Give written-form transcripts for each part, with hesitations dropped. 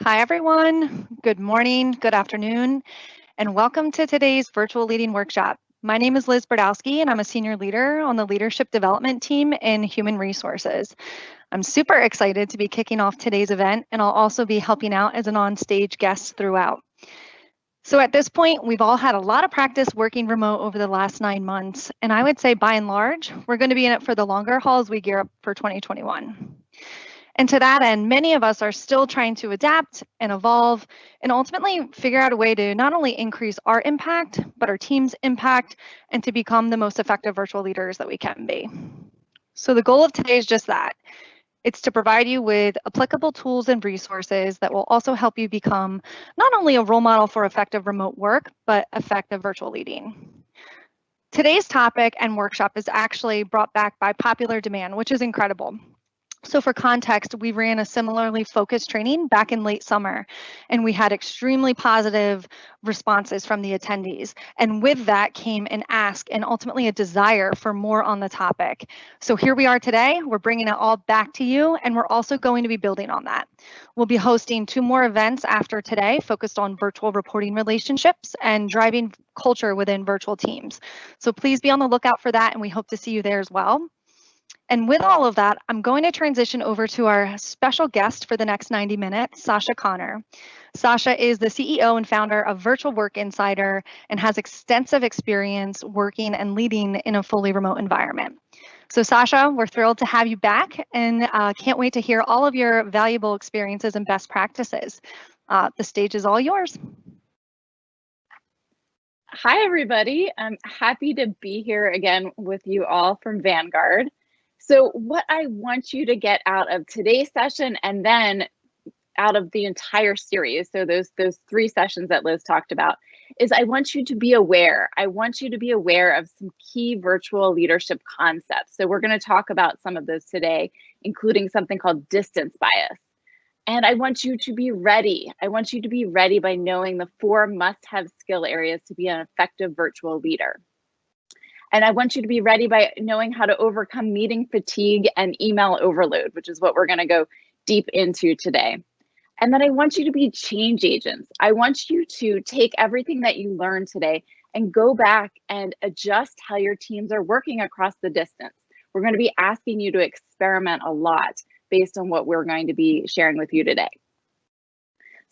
Hi, everyone. Good morning, good afternoon, and welcome to today's virtual leading workshop. My name is Liz Brodowski, and I'm a senior leader on the leadership development team in human resources. I'm super excited to be kicking off today's event, and I'll also be helping out as an on-stage guest throughout. So at this point, we've all had a lot of practice working remote over the last 9 months, and I would say by and large, we're going to be in it for the longer haul as we gear up for 2021. And to that end, many of us are still trying to adapt and evolve and ultimately figure out a way to not only increase our impact, but our team's impact and to become the most effective virtual leaders that we can be. So the goal of today is just that. It's to provide you with applicable tools and resources that will also help you become not only a role model for effective remote work, but effective virtual leading. Today's topic and workshop is actually brought back by popular demand, which is incredible. So for context, we ran a similarly focused training back in late summer, and we had extremely positive responses from the attendees. And with that came an ask and ultimately a desire for more on the topic. So here we are today, we're bringing it all back to you, and we're also going to be building on that. We'll be hosting 2 more events after today focused on virtual reporting relationships and driving culture within virtual teams. So please be on the lookout for that, and we hope to see you there as well. And with all of that, I'm going to transition over to our special guest for the next 90 minutes, Sasha Connor. Sasha is the CEO and founder of Virtual Work Insider and has extensive experience working and leading in a fully remote environment. So Sasha, we're thrilled to have you back and can't wait to hear all of your valuable experiences and best practices. The stage is all yours. Hi, everybody. I'm happy to be here again with you all from Vanguard. So what I want you to get out of today's session and then out of the entire series, so those 3 sessions that Liz talked about, is I want you to be aware. I want you to be aware of some key virtual leadership concepts. So we're going to talk about some of those today, including something called distance bias. And I want you to be ready. I want you to be ready by knowing the 4 must-have skill areas to be an effective virtual leader. And I want you to be ready by knowing how to overcome meeting fatigue and email overload, which is what we're going to go deep into today. And then I want you to be change agents. I want you to take everything that you learned today and go back and adjust how your teams are working across the distance. We're going to be asking you to experiment a lot based on what we're going to be sharing with you today.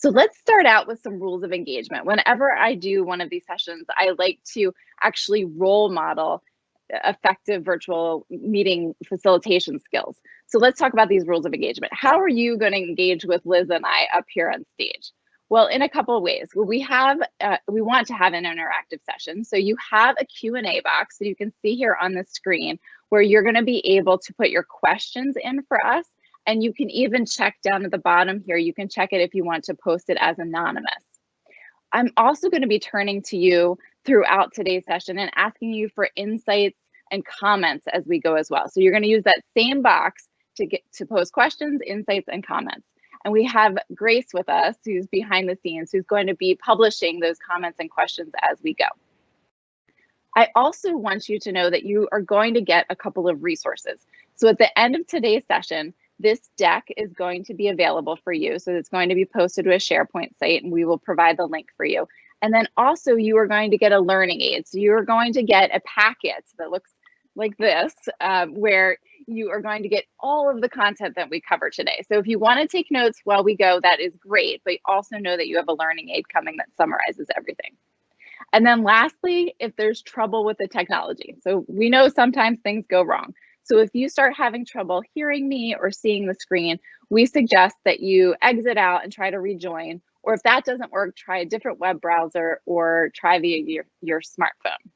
So let's start out with some rules of engagement. Whenever I do one of these sessions, I like to actually role model effective virtual meeting facilitation skills. So let's talk about these rules of engagement. How are you going to engage with Liz and I up here on stage? Well, in a couple of ways. We want to have an interactive session. So you have a Q&A box that you can see here on the screen where you're going to be able to put your questions in for us. And you can even check down at the bottom here. You can check it if you want to post it as anonymous. I'm also going to be turning to you throughout today's session and asking you for insights and comments as we go as well. So you're going to use that same box to post questions, insights, and comments. And we have Grace with us, who's behind the scenes, who's going to be publishing those comments and questions as we go. I also want you to know that you are going to get a couple of resources. So at the end of today's session, this deck is going to be available for you. So it's going to be posted to a SharePoint site and we will provide the link for you. And then also you are going to get a learning aid. So you are going to get a packet that looks like this, where you are going to get all of the content that we cover today. So if you want to take notes while we go, that is great, but also know that you have a learning aid coming that summarizes everything. And then lastly, if there's trouble with the technology. So we know sometimes things go wrong. So if you start having trouble hearing me or seeing the screen, we suggest that you exit out and try to rejoin. Or if that doesn't work, try a different web browser or try via your smartphone.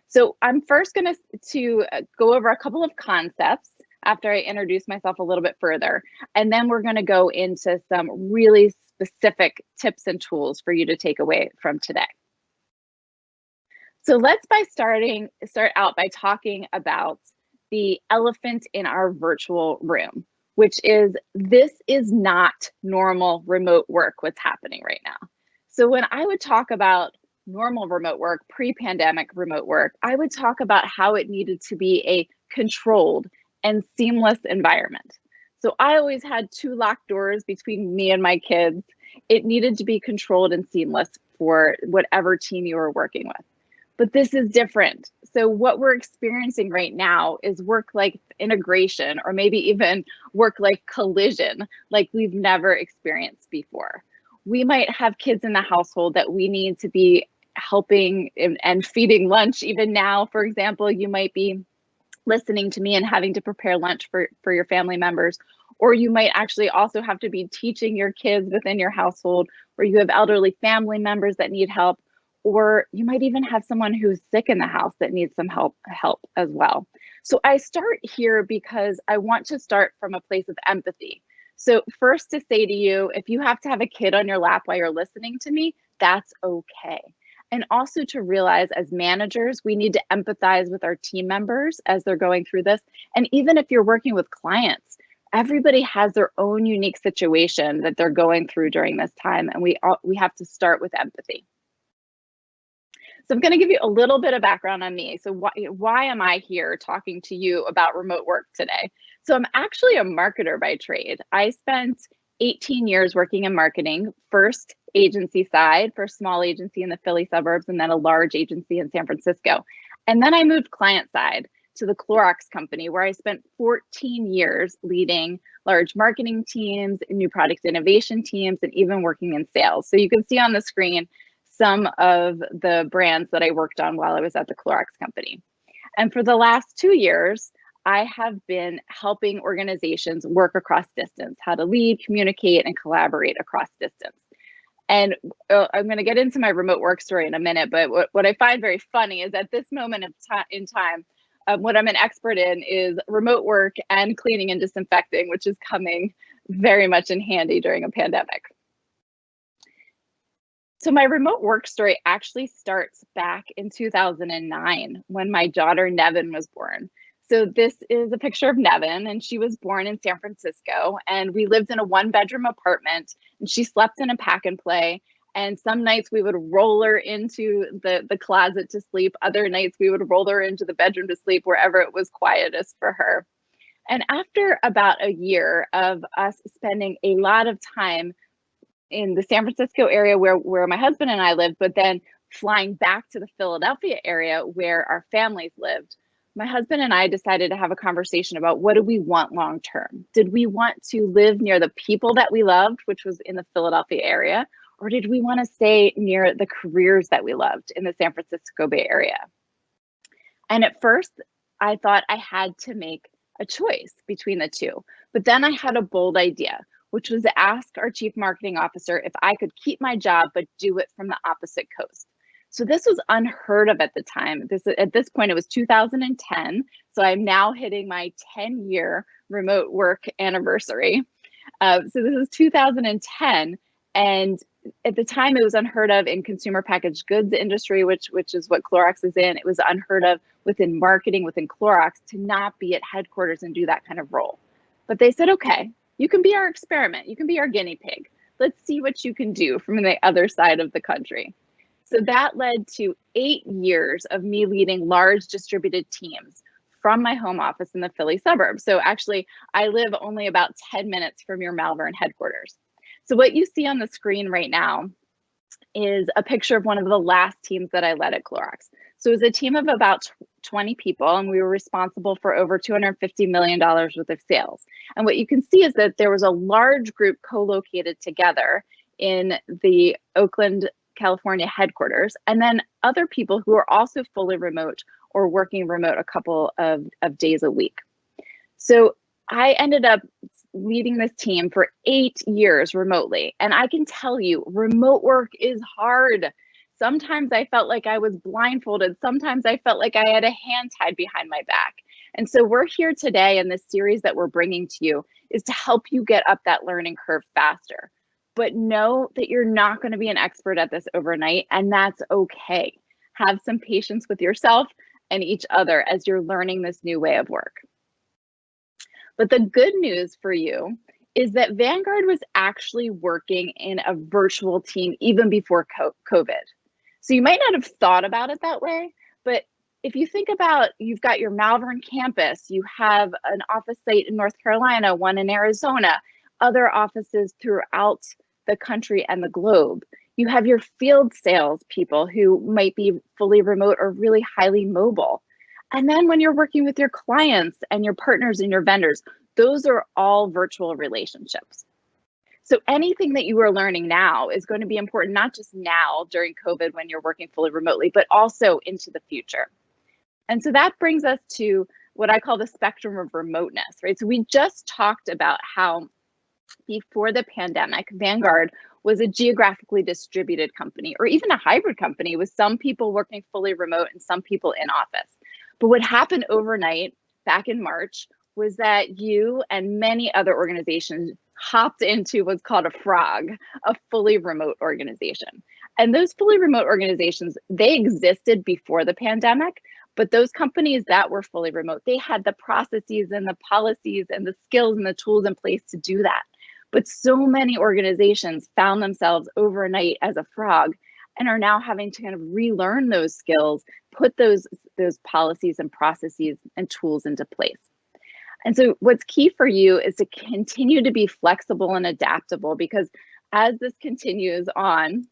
So I'm first going to go over a couple of concepts after I introduce myself a little bit further. And then we're going to go into some really specific tips and tools for you to take away from today. So let's start out by talking about the elephant in our virtual room, which is this is not normal remote work, what's happening right now. So when I would talk about normal remote work, pre-pandemic remote work, I would talk about how it needed to be a controlled and seamless environment. So I always had 2 locked doors between me and my kids. It needed to be controlled and seamless for whatever team you were working with. But this is different. So what we're experiencing right now is work-life integration, or maybe even work-life collision, like we've never experienced before. We might have kids in the household that we need to be helping and feeding lunch. Even now, for example, you might be listening to me and having to prepare lunch for your family members. Or you might actually also have to be teaching your kids within your household, or you have elderly family members that need help, or you might even have someone who's sick in the house that needs some help as well. So I start here because I want to start from a place of empathy. So first, to say to you, if you have to have a kid on your lap while you're listening to me, that's okay. And also to realize, as managers, we need to empathize with our team members as they're going through this. And even if you're working with clients, everybody has their own unique situation that they're going through during this time, and we have to start with empathy. So I'm going to give you a little bit of background on me. So why am I here talking to you about remote work today? So I'm actually a marketer by trade. I spent 18 years working in marketing, first agency side for a small agency in the Philly suburbs, and then a large agency in San Francisco. And then I moved client side to the Clorox company, where I spent 14 years leading large marketing teams, new product innovation teams, and even working in sales. So you can see on the screen some of the brands that I worked on while I was at the Clorox company. And for the last 2 years, I have been helping organizations work across distance, how to lead, communicate, and collaborate across distance. And I'm going to get into my remote work story in a minute, but what I find very funny is at this moment in time, what I'm an expert in is remote work and cleaning and disinfecting, which is coming very much in handy during a pandemic. So my remote work story actually starts back in 2009 when my daughter Nevin was born. So this is a picture of Nevin, and she was born in San Francisco, and we lived in a 1-bedroom apartment, and she slept in a pack and play. And some nights we would roll her into the closet to sleep. Other nights we would roll her into the bedroom to sleep, wherever it was quietest for her. And after about a year of us spending a lot of time in the San Francisco area where my husband and I lived, but then flying back to the Philadelphia area where our families lived, my husband and I decided to have a conversation about, what do we want long term? Did we want to live near the people that we loved, which was in the Philadelphia area, or did we want to stay near the careers that we loved in the San Francisco Bay Area? And at first, I thought I had to make a choice between the two, but then I had a bold idea, which was to ask our chief marketing officer if I could keep my job but do it from the opposite coast. So this was unheard of at the time. At this point, it was 2010. So I'm now hitting my 10-year remote work anniversary. So this is 2010. And at the time, it was unheard of in consumer packaged goods industry, which is what Clorox is in. It was unheard of within marketing, within Clorox, to not be at headquarters and do that kind of role. But they said, okay, you can be our experiment. You can be our guinea pig. Let's see what you can do from the other side of the country. So that led to 8 years of me leading large distributed teams from my home office in the Philly suburbs. So actually, I live only about 10 minutes from your Malvern headquarters. So what you see on the screen right now is a picture of one of the last teams that I led at Clorox. So it was a team of about 20 people, and we were responsible for over $250 million worth of sales. And what you can see is that there was a large group co-located together in the Oakland, California headquarters, and then other people who are also fully remote or working remote a couple of days a week. So I ended up leading this team for 8 years remotely. And I can tell you, remote work is hard. Sometimes I felt like I was blindfolded. Sometimes I felt like I had a hand tied behind my back. And so we're here today, and this series that we're bringing to you is to help you get up that learning curve faster. But know that you're not going to be an expert at this overnight, and that's okay. Have some patience with yourself and each other as you're learning this new way of work. But the good news for you is that Vanguard was actually working in a virtual team even before COVID. So you might not have thought about it that way, but if you think about, you've got your Malvern campus, you have an office site in North Carolina, one in Arizona, other offices throughout the country and the globe. You have your field sales people who might be fully remote or really highly mobile. And then when you're working with your clients and your partners and your vendors, those are all virtual relationships. So anything that you are learning now is going to be important, not just now during COVID when you're working fully remotely, but also into the future. And so that brings us to what I call the spectrum of remoteness, right? So we just talked about how before the pandemic, Vanguard was a geographically distributed company, or even a hybrid company with some people working fully remote and some people in office. But what happened overnight back in March was that you and many other organizations hopped into what's called a frog, a fully remote organization. And those fully remote organizations, they existed before the pandemic, but those companies that were fully remote, they had the processes and the policies and the skills and the tools in place to do that. But so many organizations found themselves overnight as a frog and are now having to kind of relearn those skills, put those policies and processes and tools into place. And so what's key for you is to continue to be flexible and adaptable, because as this continues on,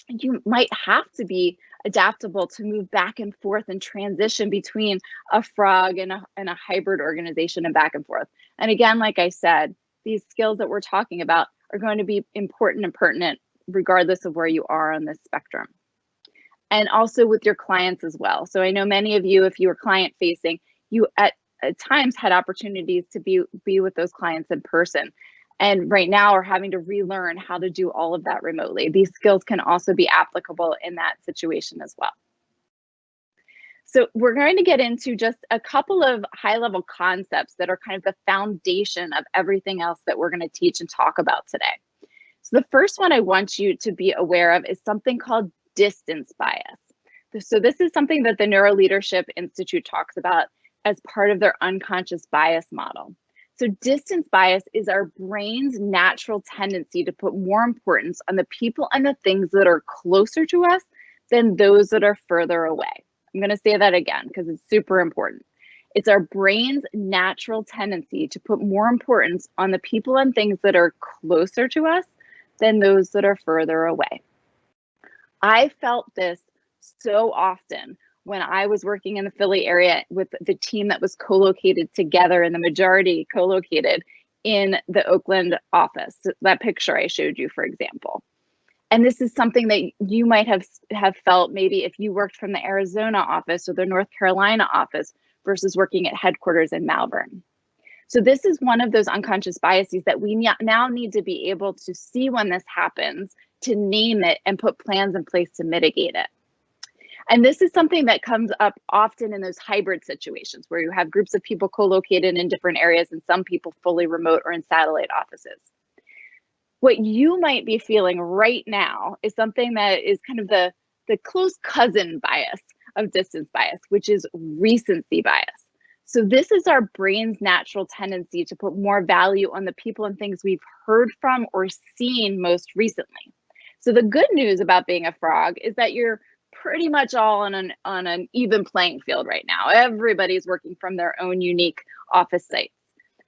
you might have to be adaptable to move back and forth and transition between a frog and a hybrid organization and back and forth. And again, like I said, these skills that we're talking about are going to be important and pertinent regardless of where you are on this spectrum. And also with your clients as well. So I know many of you, if you were client facing, you at times had opportunities to be with those clients in person. And right now are having to relearn how to do all of that remotely. These skills can also be applicable in that situation as well. So we're going to get into just a couple of high-level concepts that are kind of the foundation of everything else that we're going to teach and talk about today. So the first one I want you to be aware of is something called distance bias. So this is something that the Neuroleadership Institute talks about as part of their unconscious bias model. So distance bias is our brain's natural tendency to put more importance on the people and the things that are closer to us than those that are further away. I'm going to say that again because it's super important. It's our brain's natural tendency to put more importance on the people and things that are closer to us than those that are further away. I felt this so often when I was working in the Philly area with the team that was co-located together, and the majority co-located in the Oakland office, that picture I showed you, for example. And this is something that you might have felt maybe if you worked from the Arizona office or the North Carolina office versus working at headquarters in Malvern. So this is one of those unconscious biases that we now need to be able to see when this happens, to name it and put plans in place to mitigate it. And this is something that comes up often in those hybrid situations where you have groups of people co-located in different areas and some people fully remote or in satellite offices. What you might be feeling right now is something that is kind of the close cousin bias of distance bias, which is recency bias. So this is our brain's natural tendency to put more value on the people and things we've heard from or seen most recently. So the good news about being a frog is that you're pretty much all on an even playing field right now. Everybody's working from their own unique office sites.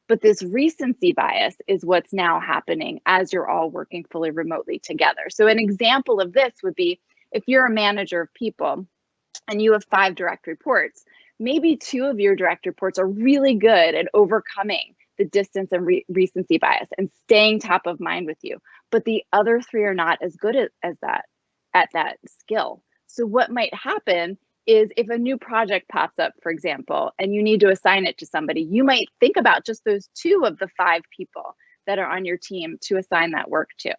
But this recency bias is what's now happening as you're all working fully remotely together. So an example of this would be if you're a manager of people and you have 5 direct reports, maybe 2 of your direct reports are really good at overcoming the distance and recency bias and staying top of mind with you. But the other 3 are not as good at that skill. So what might happen is if a new project pops up, for example, and you need to assign it to somebody, you might think about just those 2 of the 5 people that are on your team to assign that work to.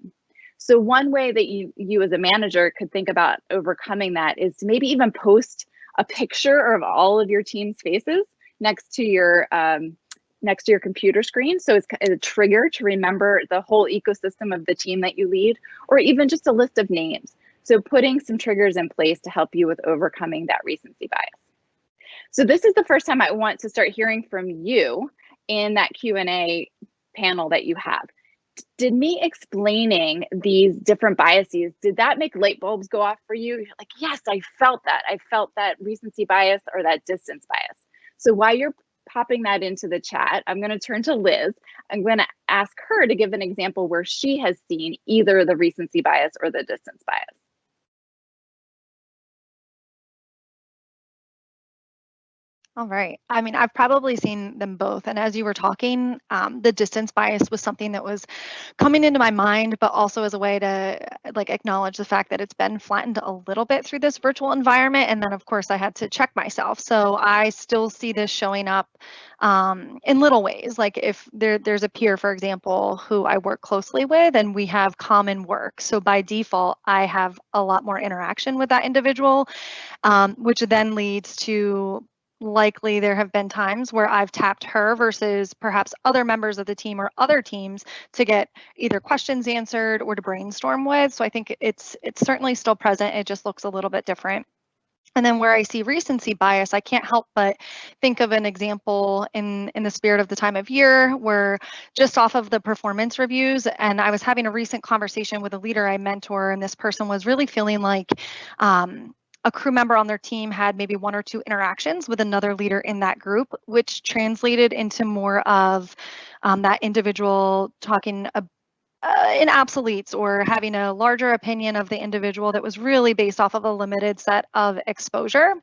So one way that you as a manager could think about overcoming that is to maybe even post a picture of all of your team's faces next to your computer screen. So it's a trigger to remember the whole ecosystem of the team that you lead, or even just a list of names. So putting some triggers in place to help you with overcoming that recency bias. So this is the first time I want to start hearing from you in that Q&A panel that you have. Did me explaining these different biases, did that make light bulbs go off for you? You're like, yes, I felt that. I felt that recency bias or that distance bias. So while you're popping that into the chat, I'm going to turn to Liz. I'm going to ask her to give an example where she has seen either the recency bias or the distance bias. All right. I mean, I've probably seen them both. And as you were talking, the distance bias was something that was coming into my mind, but also as a way to like acknowledge the fact that it's been flattened a little bit through this virtual environment. And then of course I had to check myself. So I still see this showing up in little ways. Like if there's a peer, for example, who I work closely with and we have common work. So by default, I have a lot more interaction with that individual, which then leads to likely there have been times where I've tapped her versus perhaps other members of the team or other teams to get either questions answered or to brainstorm with. So I think it's certainly still present. It just looks a little bit different. And then where I see recency bias, I can't help but think of an example in the spirit of the time of year where just off of the performance reviews, and I was having a recent conversation with a leader I mentor, and this person was really feeling like a crew member on their team had maybe one or two interactions with another leader in that group, which translated into more of that individual talking in obsoletes or having a larger opinion of the individual that was really based off of a limited set of exposure.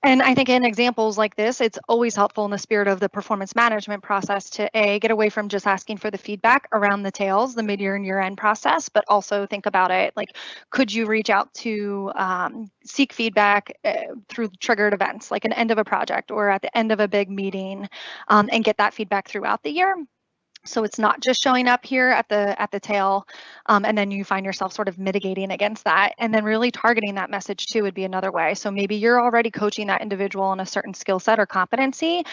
And I think in examples like this, it's always helpful in the spirit of the performance management process to get away from just asking for the feedback around the tails, the mid-year and year-end process, but also think about it like, could you reach out to seek feedback through triggered events, like an end of a project or at the end of a big meeting, and get that feedback throughout the year. So it's not just showing up here at the tail, and then you find yourself sort of mitigating against that, and then really targeting that message too would be another way. So maybe you're already coaching that individual on a certain skill set or competency.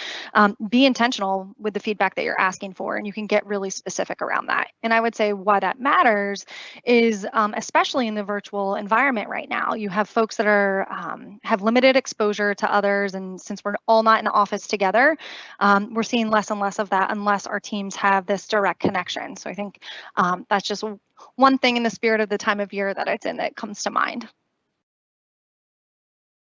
Be intentional with the feedback that you're asking for, and you can get really specific around that. And I would say why that matters is, especially in the virtual environment right now, you have folks that are have limited exposure to others, and since we're all not in the office together, we're seeing less and less of that unless our teams have this direct connection. So I think that's just one thing in the spirit of the time of year that it's in that comes to mind.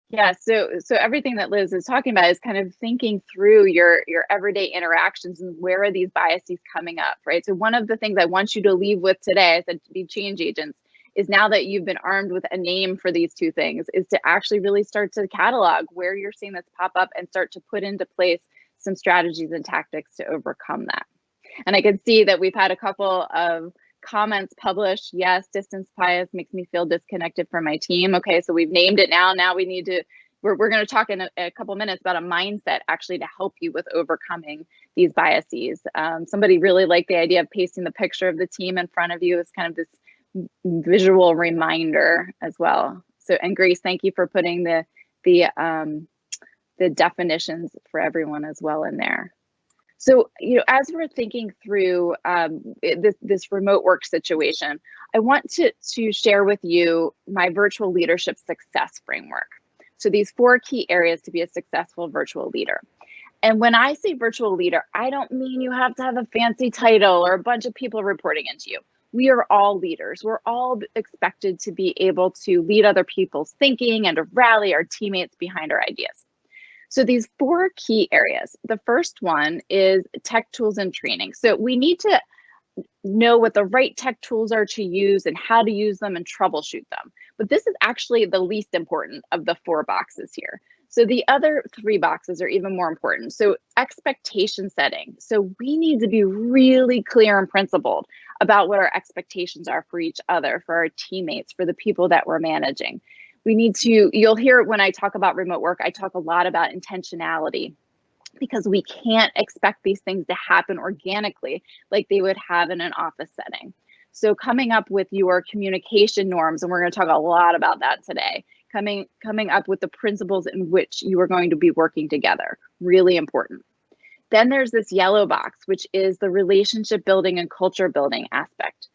Yeah, so everything that Liz is talking about is kind of thinking through your everyday interactions and where are these biases coming up, right? So one of the things I want you to leave with today, I said to be change agents, is now that you've been armed with a name for these two things, is to actually really start to catalog where you're seeing this pop up and start to put into place some strategies and tactics to overcome that. And I can see that we've had a couple of comments published. Yes, distance bias makes me feel disconnected from my team. Okay, so we've named it now. Now we need to, we're going to talk in a couple minutes about a mindset actually to help you with overcoming these biases. Somebody really liked the idea of pasting the picture of the team in front of you as kind of this visual reminder as well. So, and Grace, thank you for putting the definitions for everyone as well in there. So, you know, as we're thinking through this remote work situation, I want to share with you my virtual leadership success framework. So these 4 key areas to be a successful virtual leader. And when I say virtual leader, I don't mean you have to have a fancy title or a bunch of people reporting into you. We are all leaders. We're all expected to be able to lead other people's thinking and to rally our teammates behind our ideas. So these 4 key areas, the first one is tech tools and training. So we need to know what the right tech tools are to use and how to use them and troubleshoot them. But this is actually the least important of the 4 boxes here. So the other 3 boxes are even more important. So expectation setting. So we need to be really clear and principled about what our expectations are for each other, for our teammates, for the people that we're managing. We need to, you'll hear when I talk about remote work, I talk a lot about intentionality, because we can't expect these things to happen organically like they would have in an office setting. So coming up with your communication norms, and we're going to talk a lot about that today, coming up with the principles in which you are going to be working together, really important. Then there's this yellow box, which is the relationship building and culture building aspect.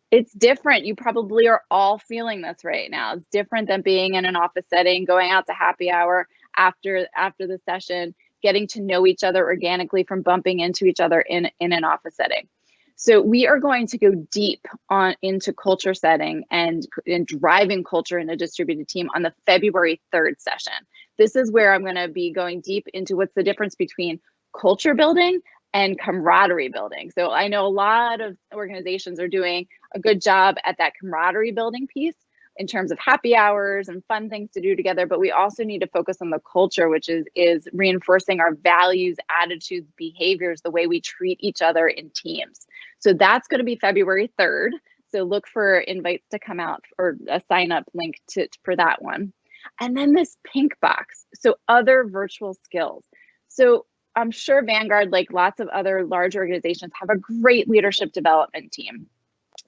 It's different. You probably are all feeling this right now. It's different than being in an office setting, going out to happy hour after the session, getting to know each other organically from bumping into each other in an office setting. So we are going to go deep into culture setting and driving culture in a distributed team on the February 3rd session. This is where I'm going to be going deep into what's the difference between culture building and camaraderie building. So I know a lot of organizations are doing a good job at that camaraderie building piece in terms of happy hours and fun things to do together, but we also need to focus on the culture, which is reinforcing our values, attitudes, behaviors, the way we treat each other in teams. So that's going to be February 3rd. So look for invites to come out or a sign up link for that one. And then this pink box, so other virtual skills. So I'm sure Vanguard, like lots of other large organizations, have a great leadership development team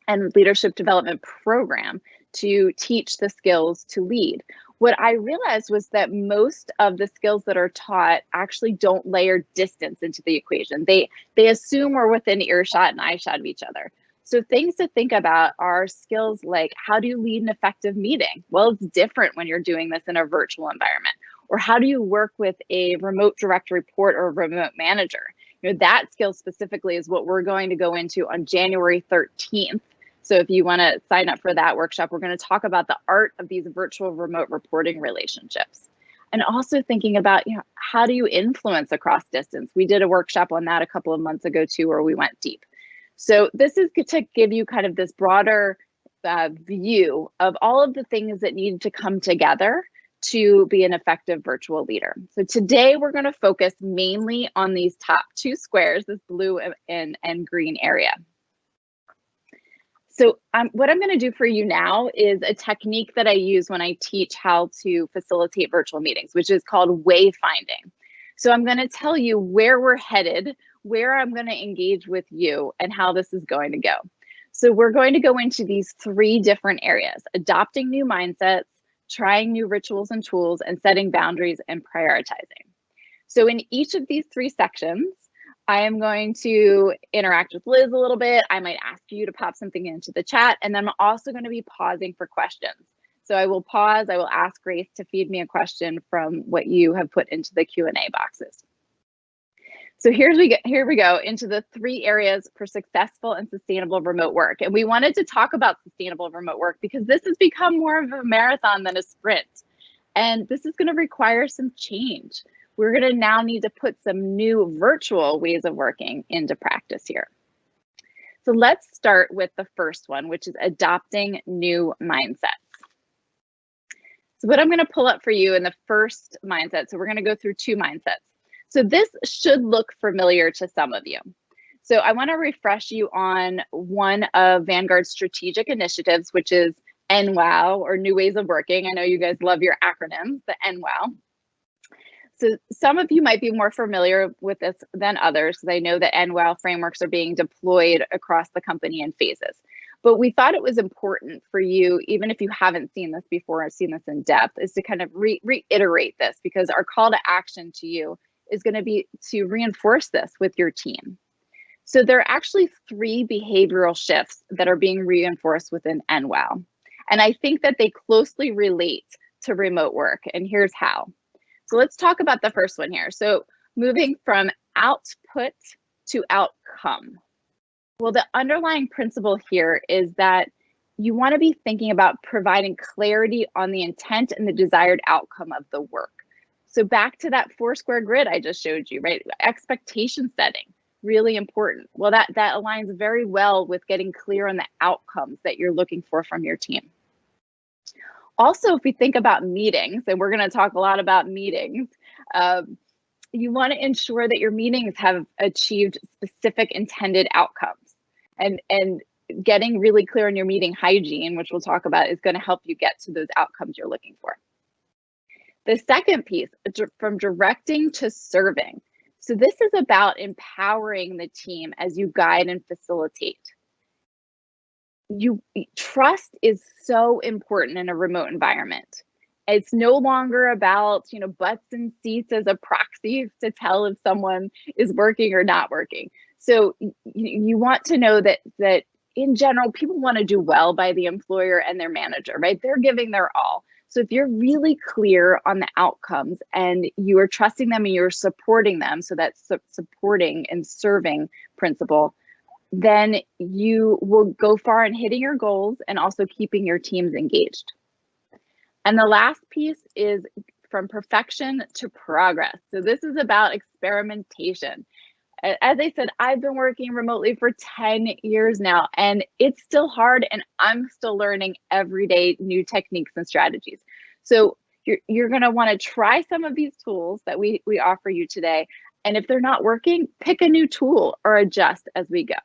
and leadership development program to teach the skills to lead. What I realized was that most of the skills that are taught actually don't layer distance into the equation. They assume we're within earshot and eyeshot of each other. So things to think about are skills like, how do you lead an effective meeting? Well, it's different when you're doing this in a virtual environment. Or how do you work with a remote direct report or a remote manager? You know, that skill specifically is what we're going to go into on January 13th. So if you want to sign up for that workshop, we're going to talk about the art of these virtual remote reporting relationships. And also thinking about, you know, how do you influence across distance? We did a workshop on that a couple of months ago too, where we went deep. So this is to give you kind of this broader view of all of the things that need to come together to be an effective virtual leader. So today we're going to focus mainly on these top two squares, this blue and green area. So what I'm going to do for you now is a technique that I use when I teach how to facilitate virtual meetings, which is called wayfinding. So I'm going to tell you where we're headed, where I'm going to engage with you, and how this is going to go. So we're going to go into these three different areas: adopting new mindsets, trying new rituals and tools, and setting boundaries and prioritizing. So in each of these three sections, I am going to interact with Liz a little bit. I might ask you to pop something into the chat, and then I'm also going to be pausing for questions. So I will pause, I will ask Grace to feed me a question from what you have put into the Q&A boxes. So here we go into the three areas for successful and sustainable remote work. And we wanted to talk about sustainable remote work because this has become more of a marathon than a sprint. And this is going to require some change. We're going to now need to put some new virtual ways of working into practice here. So let's start with the first one, which is adopting new mindsets. So what I'm going to pull up for you in the first mindset, so we're going to go through two mindsets. So this should look familiar to some of you. So I want to refresh you on one of Vanguard's strategic initiatives, which is NWOW, or New Ways of Working. I know you guys love your acronyms, the NWOW. So some of you might be more familiar with this than others, because I know that NWOW frameworks are being deployed across the company in phases. But we thought it was important for you, even if you haven't seen this before or seen this in depth, is to kind of reiterate this, because our call to action to you is going to be to reinforce this with your team. So there are actually three behavioral shifts that are being reinforced within NWOW. And I think that they closely relate to remote work, and here's how. So let's talk about the first one here. So moving from output to outcome. Well, the underlying principle here is that you want to be thinking about providing clarity on the intent and the desired outcome of the work. So back to that 4-square grid I just showed you, right? Expectation setting, really important. Well, that aligns very well with getting clear on the outcomes that you're looking for from your team. Also, if we think about meetings, and we're going to talk a lot about meetings, you want to ensure that your meetings have achieved specific intended outcomes. And getting really clear on your meeting hygiene, which we'll talk about, is going to help you get to those outcomes you're looking for. The second piece, from directing to serving. So this is about empowering the team as you guide and facilitate. Trust is so important in a remote environment. It's no longer about, you know, butts and seats as a proxy to tell if someone is working or not working. So you want to know that in general, people want to do well by the employer and their manager, right? They're giving their all. So if you're really clear on the outcomes and you are trusting them and you're supporting them, so that's supporting and serving principle, then you will go far in hitting your goals and also keeping your teams engaged. And the last piece is from perfection to progress. So this is about experimentation. As I said, I've been working remotely for 10 years now, and it's still hard, and I'm still learning every day new techniques and strategies. So you're going to want to try some of these tools that we offer you today. And if they're not working, pick a new tool or adjust as we go.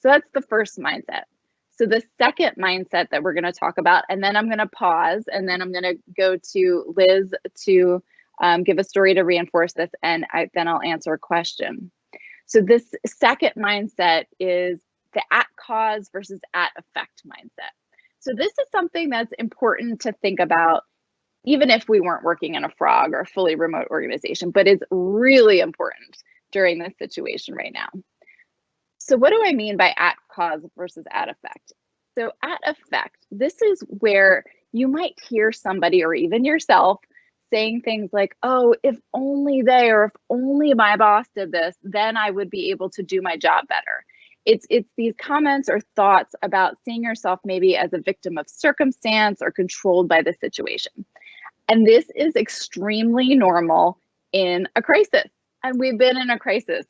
So that's the first mindset. So the second mindset that we're going to talk about, and then I'm going to pause, and then I'm going to go to Liz to give a story to reinforce this, and then I'll answer a question. So this second mindset is the at cause versus at effect mindset. So this is something that's important to think about, even if we weren't working in a frog or a fully remote organization, but it's really important during this situation right now. So what do I mean by at cause versus at effect? So at effect, this is where you might hear somebody or even yourself saying things like, oh, if only they, or if only my boss did this, then I would be able to do my job better. It's these comments or thoughts about seeing yourself maybe as a victim of circumstance or controlled by the situation. And this is extremely normal in a crisis. And we've been in a crisis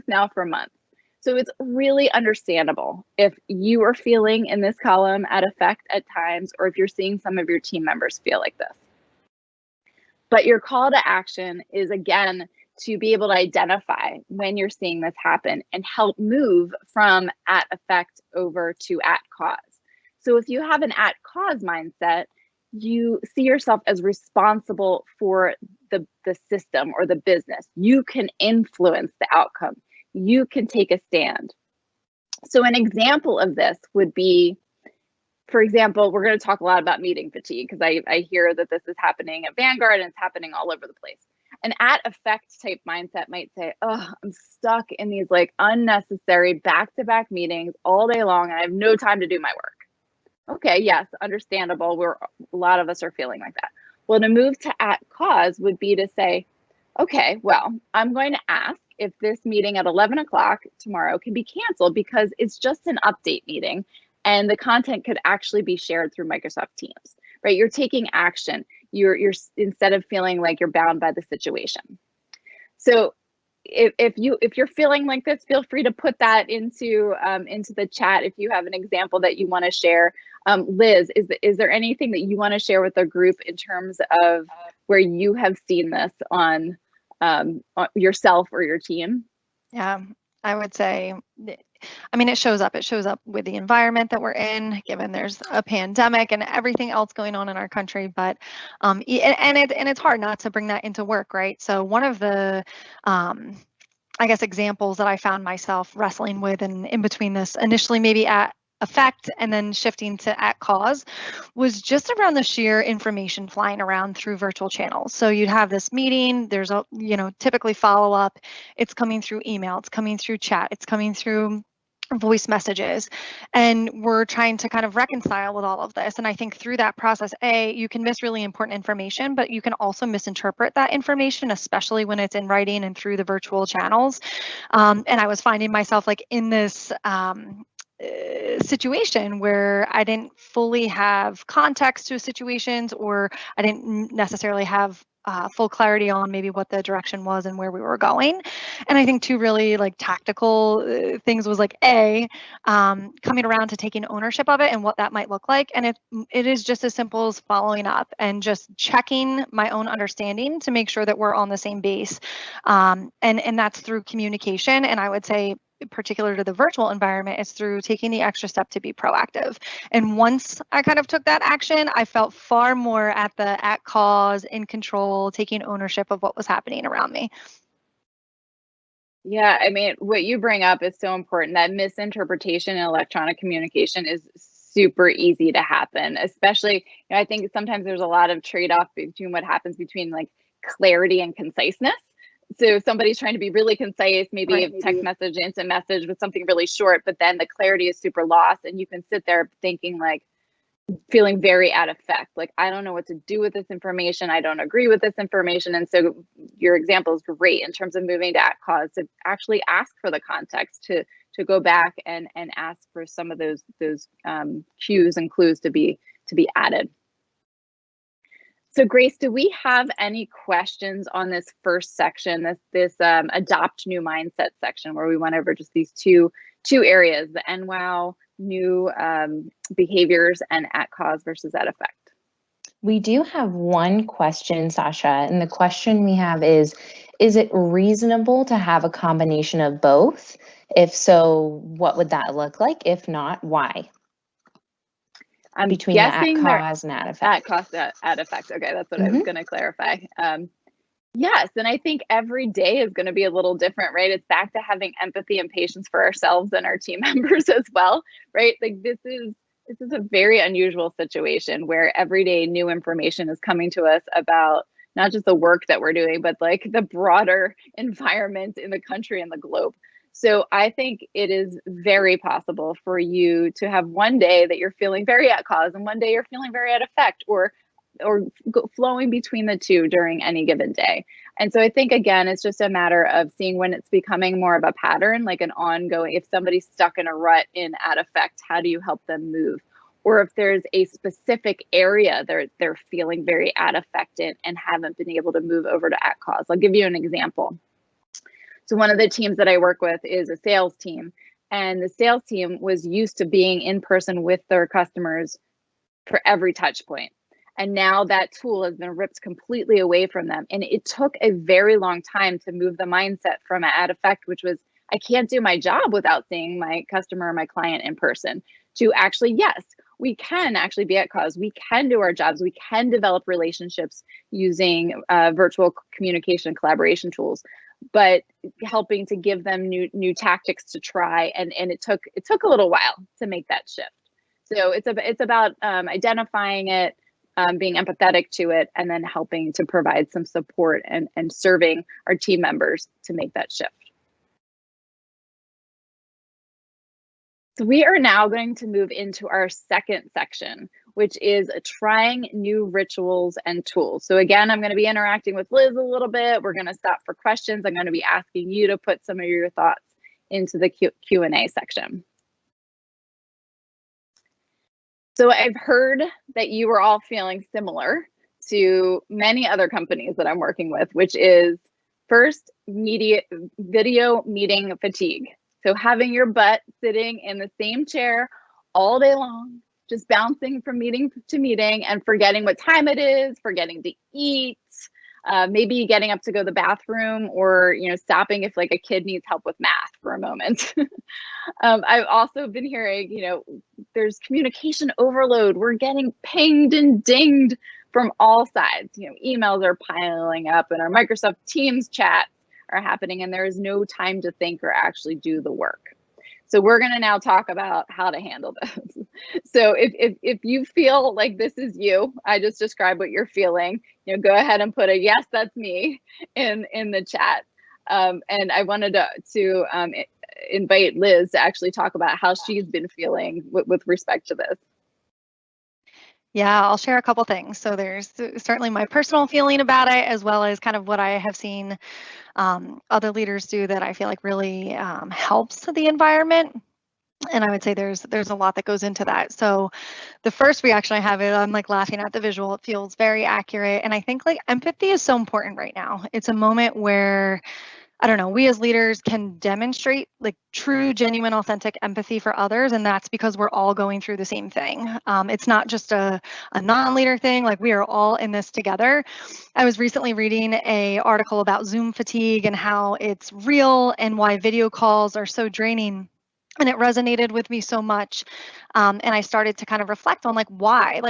now for months. So it's really understandable if you are feeling in this column at effect at times, or if you're seeing some of your team members feel like this. But your call to action is, again, to be able to identify when you're seeing this happen and help move from at effect over to at cause. So if you have an at cause mindset, you see yourself as responsible for the system or the business. You can influence the outcome. You can take a stand. So an example of this would be, for example, we're going to talk a lot about meeting fatigue, because I hear that this is happening at Vanguard and it's happening all over the place. An at effect type mindset might say, oh, I'm stuck in these like unnecessary back-to-back meetings all day long and I have no time to do my work. Okay, yes, understandable. A lot of us are feeling like that. Well, to move to at cause would be to say, okay, well, I'm going to ask if this meeting at 11 o'clock tomorrow can be canceled, because it's just an update meeting and the content could actually be shared through Microsoft Teams, right? You're taking action. You're instead of feeling like you're bound by the situation. So if you're feeling like this, feel free to put that into the chat if you have an example that you want to share. Liz, is there anything that you want to share with the group in terms of where you have seen this on yourself or your team? Yeah, I would say, I mean, it shows up with the environment that we're in, given there's a pandemic and everything else going on in our country. But and it's hard not to bring that into work, right? So one of the I guess examples that I found myself wrestling with, and in between this, initially maybe at effect and then shifting to at cause, was just around the sheer information flying around through virtual channels. So you'd have this meeting, there's a, typically follow up, it's coming through email, it's coming through chat, it's coming through voice messages, and we're trying to kind of reconcile with all of this. And I think through that process, you can miss really important information, but you can also misinterpret that information, especially when it's in writing and through the virtual channels. And I was finding myself like in this situation where I didn't fully have context to situations, or I didn't necessarily have full clarity on maybe what the direction was and where we were going. And I think two really like tactical things was like coming around to taking ownership of it and what that might look like. And it is just as simple as following up and just checking my own understanding to make sure that we're on the same base. And that's through communication. And I would say, particular to the virtual environment, is through taking the extra step to be proactive. And once I kind of took that action, I felt far more at cause, in control, taking ownership of what was happening around me. Yeah, I mean, what you bring up is so important. That misinterpretation in electronic communication is super easy to happen, especially, I think sometimes there's a lot of trade-off between what happens between like clarity and conciseness. So somebody's trying to be really concise, maybe a text message, instant message with something really short, but then the clarity is super lost, and you can sit there thinking like, feeling very at effect. Like, I don't know what to do with this information. I don't agree with this information. And so your example is great in terms of moving to at cause, to actually ask for the context, to go back and ask for some of those cues and clues to be added. So Grace, do we have any questions on this first section, this adopt new mindset section, where we went over just these two areas, the NWOW, new behaviors, and at cause versus at effect? We do have one question, Sasha, and the question we have is it reasonable to have a combination of both? If so, what would that look like? If not, why? I'm between the guessing at cause and at effect. At cause, at effect. Okay, that's what I was going to clarify. Yes, and I think every day is going to be a little different, right? It's back to having empathy and patience for ourselves and our team members as well, right? Like, this is a very unusual situation where every day new information is coming to us about not just the work that we're doing, but like the broader environment in the country and the globe. So I think it is very possible for you to have one day that you're feeling very at cause and one day you're feeling very at effect, or flowing between the two during any given day. And so I think, again, it's just a matter of seeing when it's becoming more of a pattern, like an ongoing, if somebody's stuck in a rut in at effect, how do you help them move? Or if there's a specific area they're feeling very at effect in and haven't been able to move over to at cause. I'll give you an example. So one of the teams that I work with is a sales team, and the sales team was used to being in person with their customers for every touch point. And now that tool has been ripped completely away from them. And it took a very long time to move the mindset from at effect, which was, I can't do my job without seeing my customer or my client in person, to actually, yes, we can actually be at cause. We can do our jobs. We can develop relationships using virtual communication and collaboration tools, but helping to give them new tactics to try. And it took a little while to make that shift. So it's about identifying it, being empathetic to it, and then helping to provide some support and serving our team members to make that shift. So we are now going to move into our second section, which is trying new rituals and tools. So again, I'm going to be interacting with Liz a little bit. We're going to stop for questions. I'm going to be asking you to put some of your thoughts into the Q&A section. So I've heard that you are all feeling similar to many other companies that I'm working with, which is first, video meeting fatigue. So having your butt sitting in the same chair all day long, just bouncing from meeting to meeting and forgetting what time it is, forgetting to eat, maybe getting up to go to the bathroom, or stopping if like a kid needs help with math for a moment. I've also been hearing, there's communication overload. We're getting pinged and dinged from all sides. Emails are piling up, and our Microsoft Teams chats are happening, and there is no time to think or actually do the work. So we're going to now talk about how to handle this. So if you feel like this is you, I just described what you're feeling, go ahead and put a yes, that's me in the chat. And I wanted to invite Liz to actually talk about how she's been feeling with respect to this. Yeah, I'll share a couple things. So there's certainly my personal feeling about it, as well as kind of what I have seen other leaders do that I feel like really helps the environment. And I would say there's a lot that goes into that. So the first reaction I have is I'm like laughing at the visual. It feels very accurate. And I think like empathy is so important right now. It's a moment where, I don't know, we as leaders can demonstrate like true, genuine, authentic empathy for others. And that's because we're all going through the same thing. It's not just a non-leader thing, like we are all in this together. I was recently reading an article about Zoom fatigue and how it's real and why video calls are so draining. And it resonated with me so much. And I started to kind of reflect on why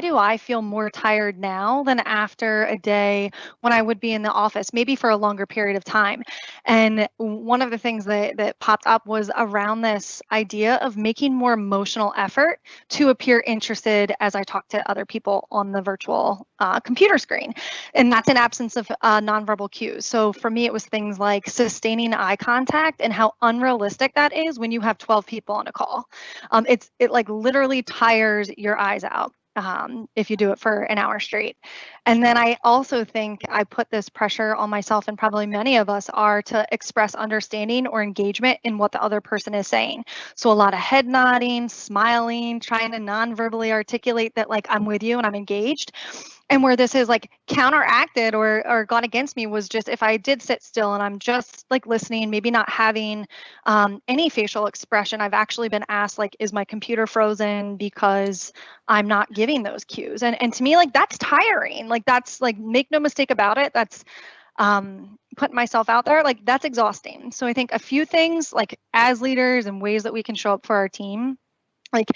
do I feel more tired now than after a day when I would be in the office, maybe for a longer period of time. And one of the things that popped up was around this idea of making more emotional effort to appear interested as I talk to other people on the virtual computer screen. And that's an absence of nonverbal cues. So for me, it was things like sustaining eye contact and how unrealistic that is when you have have 12 people on a call. It like literally tires your eyes out if you do it for an hour straight. And then I also think I put this pressure on myself, and probably many of us are, to express understanding or engagement in what the other person is saying. So a lot of head nodding, smiling, trying to non-verbally articulate that like I'm with you and I'm engaged. And where this is like counteracted or gone against me was just if I did sit still and I'm just like listening, maybe not having any facial expression. I've actually been asked, like, is my computer frozen because I'm not giving those cues? And to me, like, that's tiring. Like, that's like, make no mistake about it. That's putting myself out there. Like, that's exhausting. So I think a few things, like as leaders and ways that we can show up for our team. Like,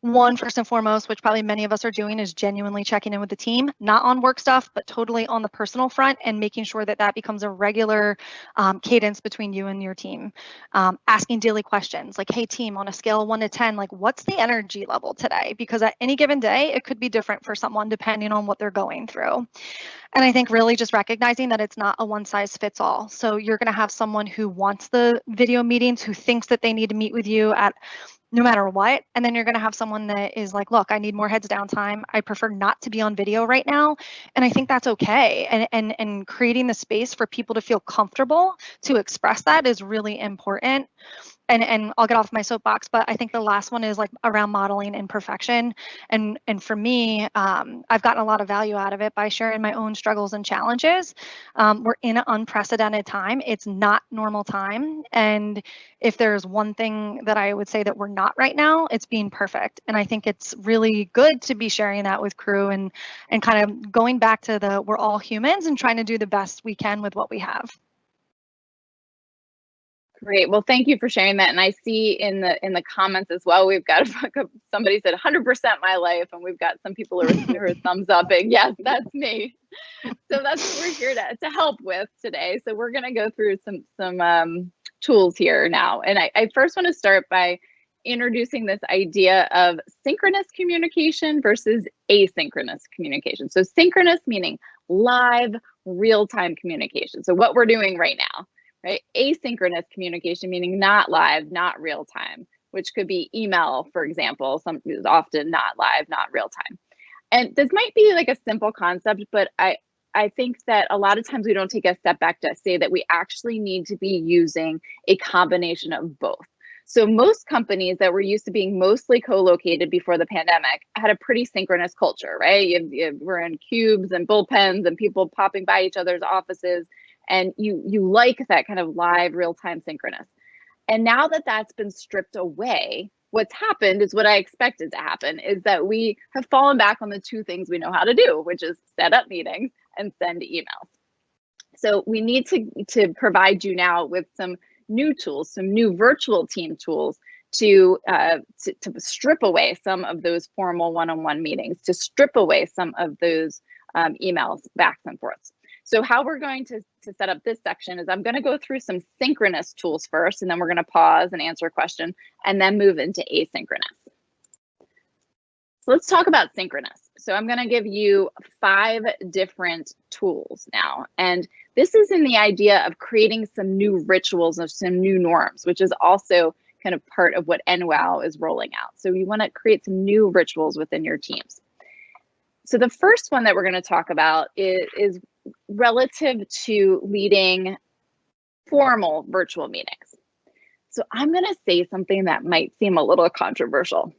one, first and foremost, which probably many of us are doing, is genuinely checking in with the team, not on work stuff, but totally on the personal front, and making sure that that becomes a regular cadence between you and your team. Asking daily questions like, hey team, on a scale of 1 to 10, like, what's the energy level today? Because at any given day, it could be different for someone depending on what they're going through. And I think really just recognizing that it's not a one size fits all. So you're going to have someone who wants the video meetings, who thinks that they need to meet with you at no matter what. And then you're going to have someone that is like, look, I need more heads down time. I prefer not to be on video right now. And I think that's okay. And creating the space for people to feel comfortable to express that is really important. And I'll get off my soapbox, but I think the last one is like around modeling imperfection. And for me, I've gotten a lot of value out of it by sharing my own struggles and challenges. We're in an unprecedented time. It's not normal time. And if there's one thing that I would say that we're not right now, it's being perfect. And I think it's really good to be sharing that with crew and kind of going back to the, we're all humans and trying to do the best we can with what we have. Great. Well, thank you for sharing that. And I see in the comments as well, we've got somebody said 100% my life, and we've got some people who are thumbs up. And yes, that's me. So that's what we're here to help with today. So we're going to go through some tools here now. And I first want to start by introducing this idea of synchronous communication versus asynchronous communication. So synchronous meaning live, real-time communication. So what we're doing right now. Right? Asynchronous communication, meaning not live, not real time, which could be email, for example. Some is often not live, not real time. And this might be like a simple concept, but I think that a lot of times we don't take a step back to say that we actually need to be using a combination of both. So most companies that were used to being mostly co-located before the pandemic had a pretty synchronous culture, right? We're in cubes and bullpens and people popping by each other's offices. And you like that kind of live, real-time synchronous. And now that that's been stripped away, what's happened is what I expected to happen, is that we have fallen back on the two things we know how to do, which is set up meetings and send emails. So we need to provide you now with some new tools, some new virtual team tools to strip away some of those formal one-on-one meetings, to strip away some of those emails back and forth. So how we're going to set up this section is I'm going to go through some synchronous tools first, and then we're going to pause and answer a question, and then move into asynchronous. So let's talk about synchronous. So I'm going to give you 5 different tools now. And this is in the idea of creating some new rituals of some new norms, which is also kind of part of what NWOW is rolling out. So you want to create some new rituals within your teams. So the first one that we're going to talk about is relative to leading formal virtual meetings. So I'm going to say something that might seem a little controversial,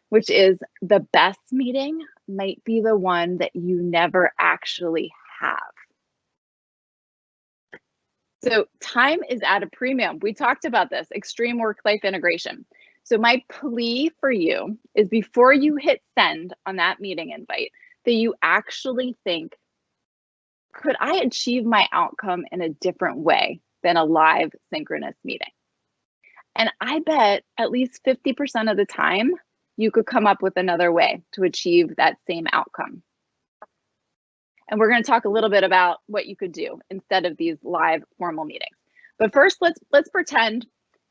which is the best meeting might be the one that you never actually have. So time is at a premium. We talked about this, extreme work-life integration. So my plea for you is before you hit send on that meeting invite, that you actually think, could I achieve my outcome in a different way than a live synchronous meeting? And I bet at least 50% of the time, you could come up with another way to achieve that same outcome. And we're going to talk a little bit about what you could do instead of these live formal meetings. But first, let's pretend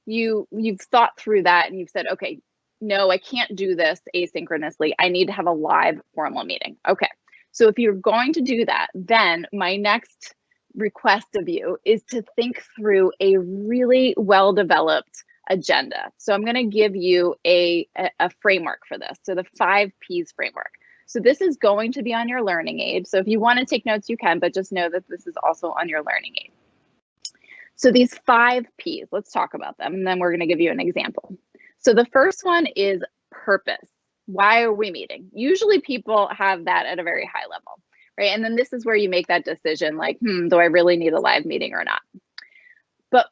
you've thought through that and you've said, okay, no, I can't do this asynchronously. I need to have a live formal meeting. Okay, so if you're going to do that, then my next request of you is to think through a really well-developed agenda. So I'm going to give you a framework for this. So the 5 Ps framework. So this is going to be on your learning aid. So if you want to take notes, you can, but just know that this is also on your learning aid. So these 5 Ps, let's talk about them, and then we're going to give you an example. So the first one is purpose. Why are we meeting? Usually people have that at a very high level, right? And then this is where you make that decision like, do I really need a live meeting or not? But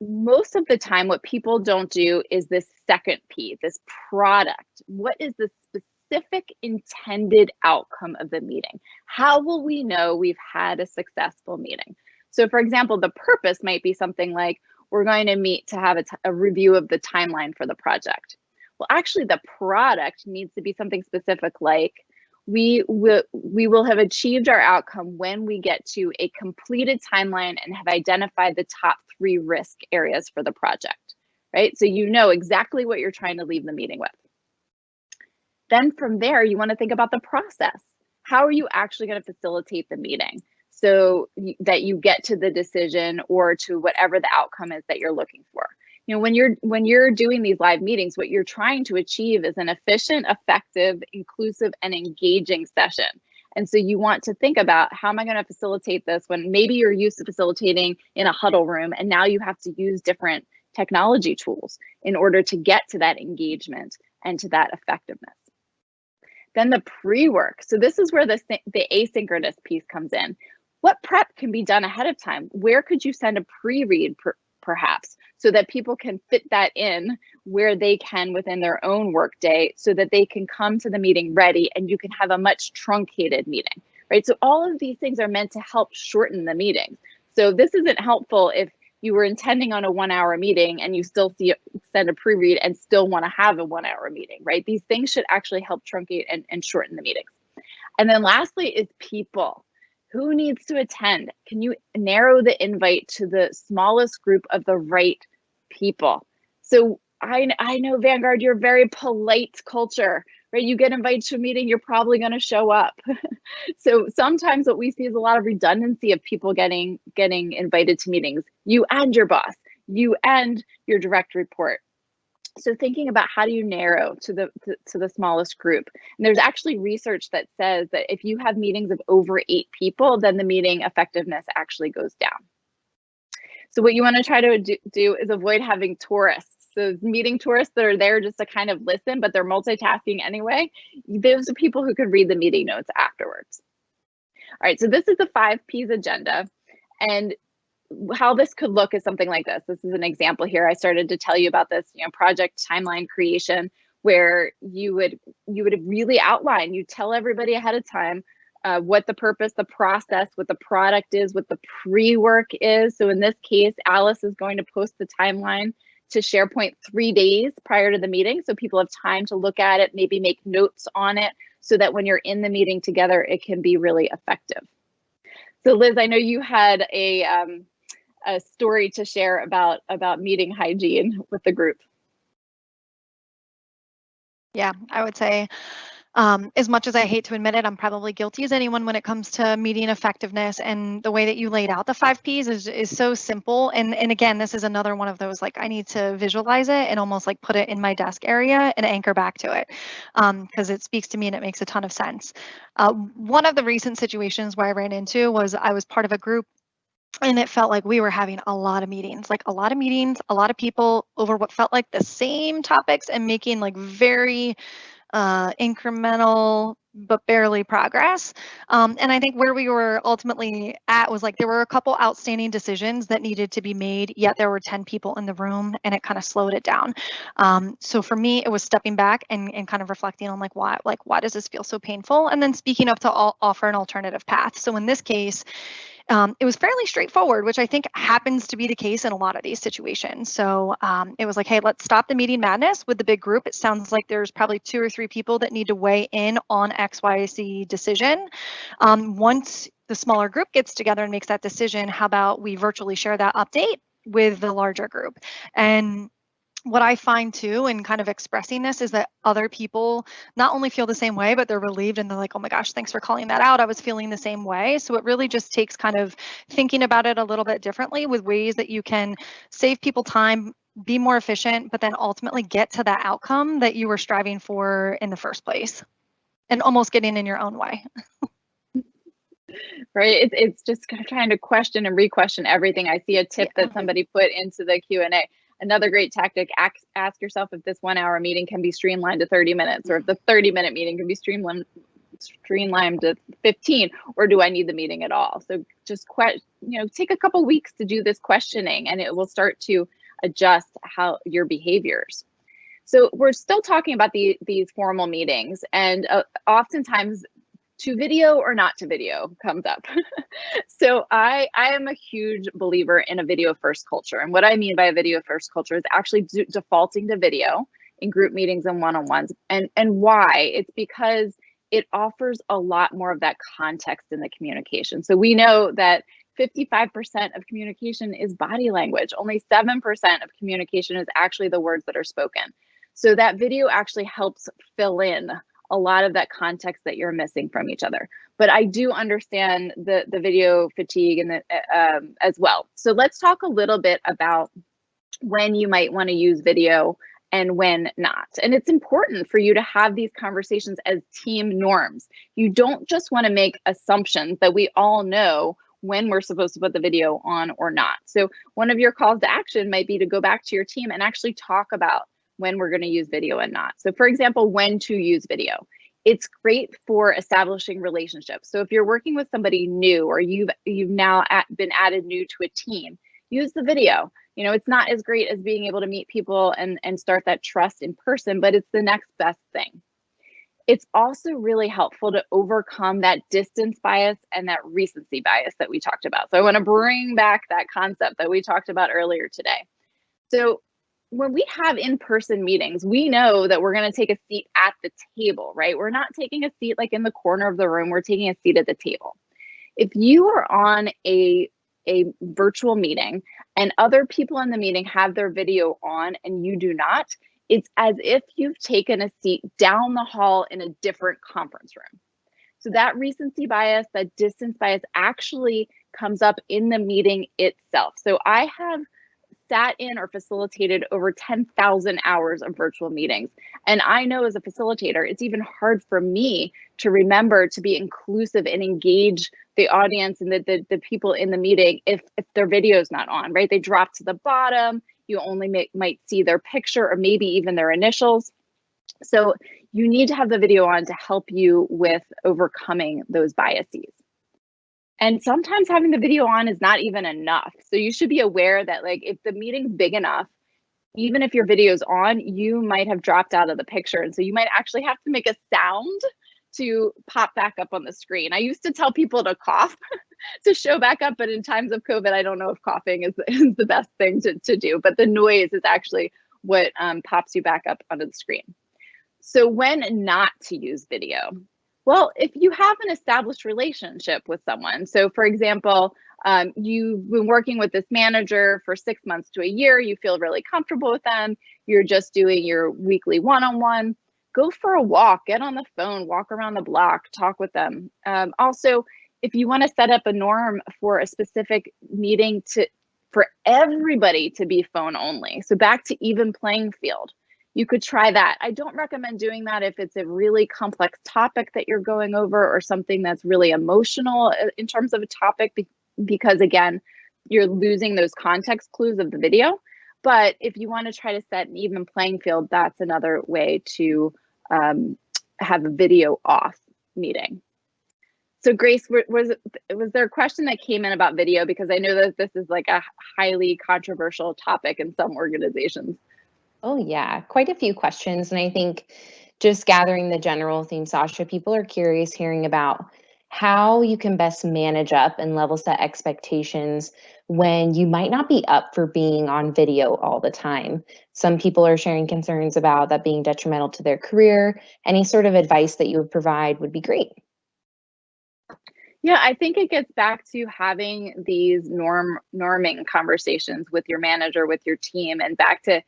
most of the time, what people don't do is this second P, this product. What is the specific intended outcome of the meeting? How will we know we've had a successful meeting? So for example, the purpose might be something like, we're going to meet to have a review of the timeline for the project. Well, actually the product needs to be something specific like, we will have achieved our outcome when we get to a completed timeline and have identified the top 3 risk areas for the project, right? So you know exactly what you're trying to leave the meeting with. Then from there, you want to think about the process. How are you actually going to facilitate the meeting so that you get to the decision or to whatever the outcome is that you're looking for? You know, when you're doing these live meetings, what you're trying to achieve is an efficient, effective, inclusive, and engaging session. And so you want to think about, how am I going to facilitate this when maybe you're used to facilitating in a huddle room and now you have to use different technology tools in order to get to that engagement and to that effectiveness. Then the pre-work. So this is where the asynchronous piece comes in. What prep can be done ahead of time? Where could you send a pre-read perhaps, so that people can fit that in where they can within their own workday, so that they can come to the meeting ready and you can have a much truncated meeting, right? So all of these things are meant to help shorten the meeting. So this isn't helpful if you were intending on a 1-hour meeting and you still send a pre-read and still want to have a 1-hour meeting, right? These things should actually help truncate and shorten the meetings. And then lastly is people. Who needs to attend? Can you narrow the invite to the smallest group of the right people? So I know, Vanguard, you're a very polite culture, right? You get invited to a meeting, you're probably going to show up. So sometimes what we see is a lot of redundancy of people getting invited to meetings. You and your boss, you and your direct report. So thinking about how do you narrow to the smallest group. And there's actually research that says that if you have meetings of over 8 people, then the meeting effectiveness actually goes down. So what you want to try to do is avoid having tourists. So meeting tourists that are there just to kind of listen, but they're multitasking anyway. Those are people who could read the meeting notes afterwards. All right, so this is the 5 Ps agenda. And how this could look is something like this. This is an example here. I started to tell you about this, project timeline creation, where you would really outline, you tell everybody ahead of time what the purpose, the process, what the product is, what the pre-work is. So in this case, Alice is going to post the timeline to SharePoint 3 days prior to the meeting. So people have time to look at it, maybe make notes on it, so that when you're in the meeting together, it can be really effective. So Liz, I know you had a story to share about meeting hygiene with the group. Yeah, I would say, as much as I hate to admit it, I'm probably guilty as anyone when it comes to meeting effectiveness, and the way that you laid out the 5 Ps is so simple. And again, this is another one of those, like, I need to visualize it and almost like put it in my desk area and anchor back to it, because it speaks to me and it makes a ton of sense. One of the recent situations where I ran into was I was part of a group, and it felt like we were having a lot of meetings, a lot of people over what felt like the same topics, and making like very incremental but barely progress. And I think where we were ultimately at was like, there were a couple outstanding decisions that needed to be made, yet there were 10 people in the room, and it kind of slowed it down. So for me, it was stepping back and kind of reflecting on why does this feel so painful? And then speaking up to offer an alternative path. So in this case, it was fairly straightforward, which I think happens to be the case in a lot of these situations. So it was like, hey, let's stop the meeting madness with the big group. It sounds like there's probably 2 or 3 people that need to weigh in on XYZ decision. Once the smaller group gets together and makes that decision, how about we virtually share that update with the larger group? And what I find too, in kind of expressing this, is that other people not only feel the same way, but they're relieved, and they're like, oh my gosh, thanks for calling that out. I was feeling the same way. So it really just takes kind of thinking about it a little bit differently, with ways that you can save people time be more efficient, but then ultimately get to that outcome that you were striving for in the first place, and almost getting in your own way. Right, it's just kind of trying to question and re-question everything. I see a tip that somebody put into the Q&A. Another great tactic, ask yourself if this 1 hour meeting can be streamlined to 30 minutes, or if the 30-minute meeting can be streamlined to 15, or do I need the meeting at all? So just take a couple weeks to do this questioning, and it will start to adjust how your behaviors. So we're still talking about these formal meetings, and oftentimes to video or not to video comes up. So I am a huge believer in a video first culture. And what I mean by a video first culture is actually defaulting to video in group meetings and one-on-ones. And why? It's because it offers a lot more of that context in the communication. So we know that 55% of communication is body language. Only 7% of communication is actually the words that are spoken. So that video actually helps fill in a lot of that context that you're missing from each other. But I do understand the video fatigue and as well. So let's talk a little bit about when you might want to use video and when not. And it's important for you to have these conversations as team norms. You don't just want to make assumptions that we all know when we're supposed to put the video on or not. So one of your calls to action might be to go back to your team and actually talk about when we're going to use video and not. So for example, when to use video. It's great for establishing relationships. So if you're working with somebody new, or you've now been added new to a team, use the video. It's not as great as being able to meet people and start that trust in person, but it's the next best thing. It's also really helpful to overcome that distance bias and that recency bias that we talked about. So I want to bring back that concept that we talked about earlier today. So when we have in-person meetings, we know that we're going to take a seat at the table, right? We're not taking a seat like in the corner of the room. We're taking a seat at the table. If you are on a virtual meeting and other people in the meeting have their video on and you do not, it's as if you've taken a seat down the hall in a different conference room. So that recency bias, that distance bias actually comes up in the meeting itself. So I have sat in or facilitated over 10,000 hours of virtual meetings. And I know as a facilitator, it's even hard for me to remember to be inclusive and engage the audience and the people in the meeting if their video is not on, right? They drop to the bottom, you only might see their picture or maybe even their initials. So you need to have the video on to help you with overcoming those biases. And sometimes having the video on is not even enough. So you should be aware that if the meeting's big enough, even if your video's on, you might have dropped out of the picture. And so you might actually have to make a sound to pop back up on the screen. I used to tell people to cough to show back up, but in times of COVID, I don't know if coughing is the best thing to do, but the noise is actually what pops you back up onto the screen. So when not to use video? Well, if you have an established relationship with someone, so for example, you've been working with this manager for 6 months to a year, you feel really comfortable with them, you're just doing your weekly one-on-one, go for a walk, get on the phone, walk around the block, talk with them. Also, if you want to set up a norm for a specific meeting for everybody to be phone only, so back to even playing field. You could try that. I don't recommend doing that if it's a really complex topic that you're going over or something that's really emotional in terms of a topic, because again, you're losing those context clues of the video. But if you want to try to set an even playing field, that's another way to have a video off meeting. So Grace, was there a question that came in about video? Because I know that this is like a highly controversial topic in some organizations. Oh yeah, quite a few questions. And I think just gathering the general theme, Sasha, people are curious hearing about how you can best manage up and level set expectations when you might not be up for being on video all the time. Some people are sharing concerns about that being detrimental to their career. Any sort of advice that you would provide would be great. Yeah, I think it gets back to having these norming conversations with your manager, with your team, and back to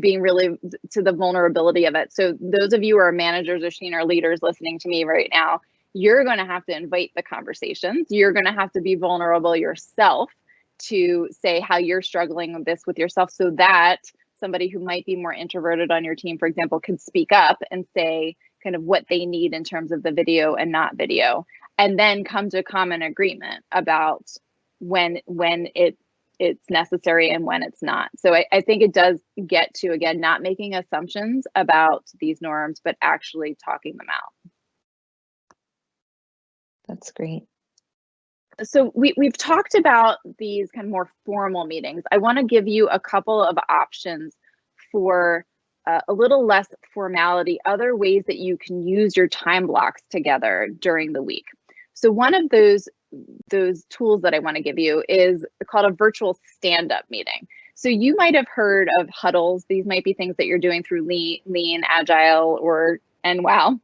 being really to the vulnerability of it. So those of you who are managers or senior leaders listening to me right now, you're going to have to invite the conversations. You're going to have to be vulnerable yourself to say how you're struggling with this with yourself, so that somebody who might be more introverted on your team, for example, could speak up and say kind of what they need in terms of the video and not video, and then come to a common agreement about when it's necessary and when it's not. So I think it does get to, again, not making assumptions about these norms, but actually talking them out. That's great. So we've talked about these kind of more formal meetings. I want to give you a couple of options for a little less formality, other ways that you can use your time blocks together during the week. So one of those tools that I want to give you is called a virtual stand-up meeting. So you might have heard of huddles. These might be things that you're doing through Lean, Agile, and WOW.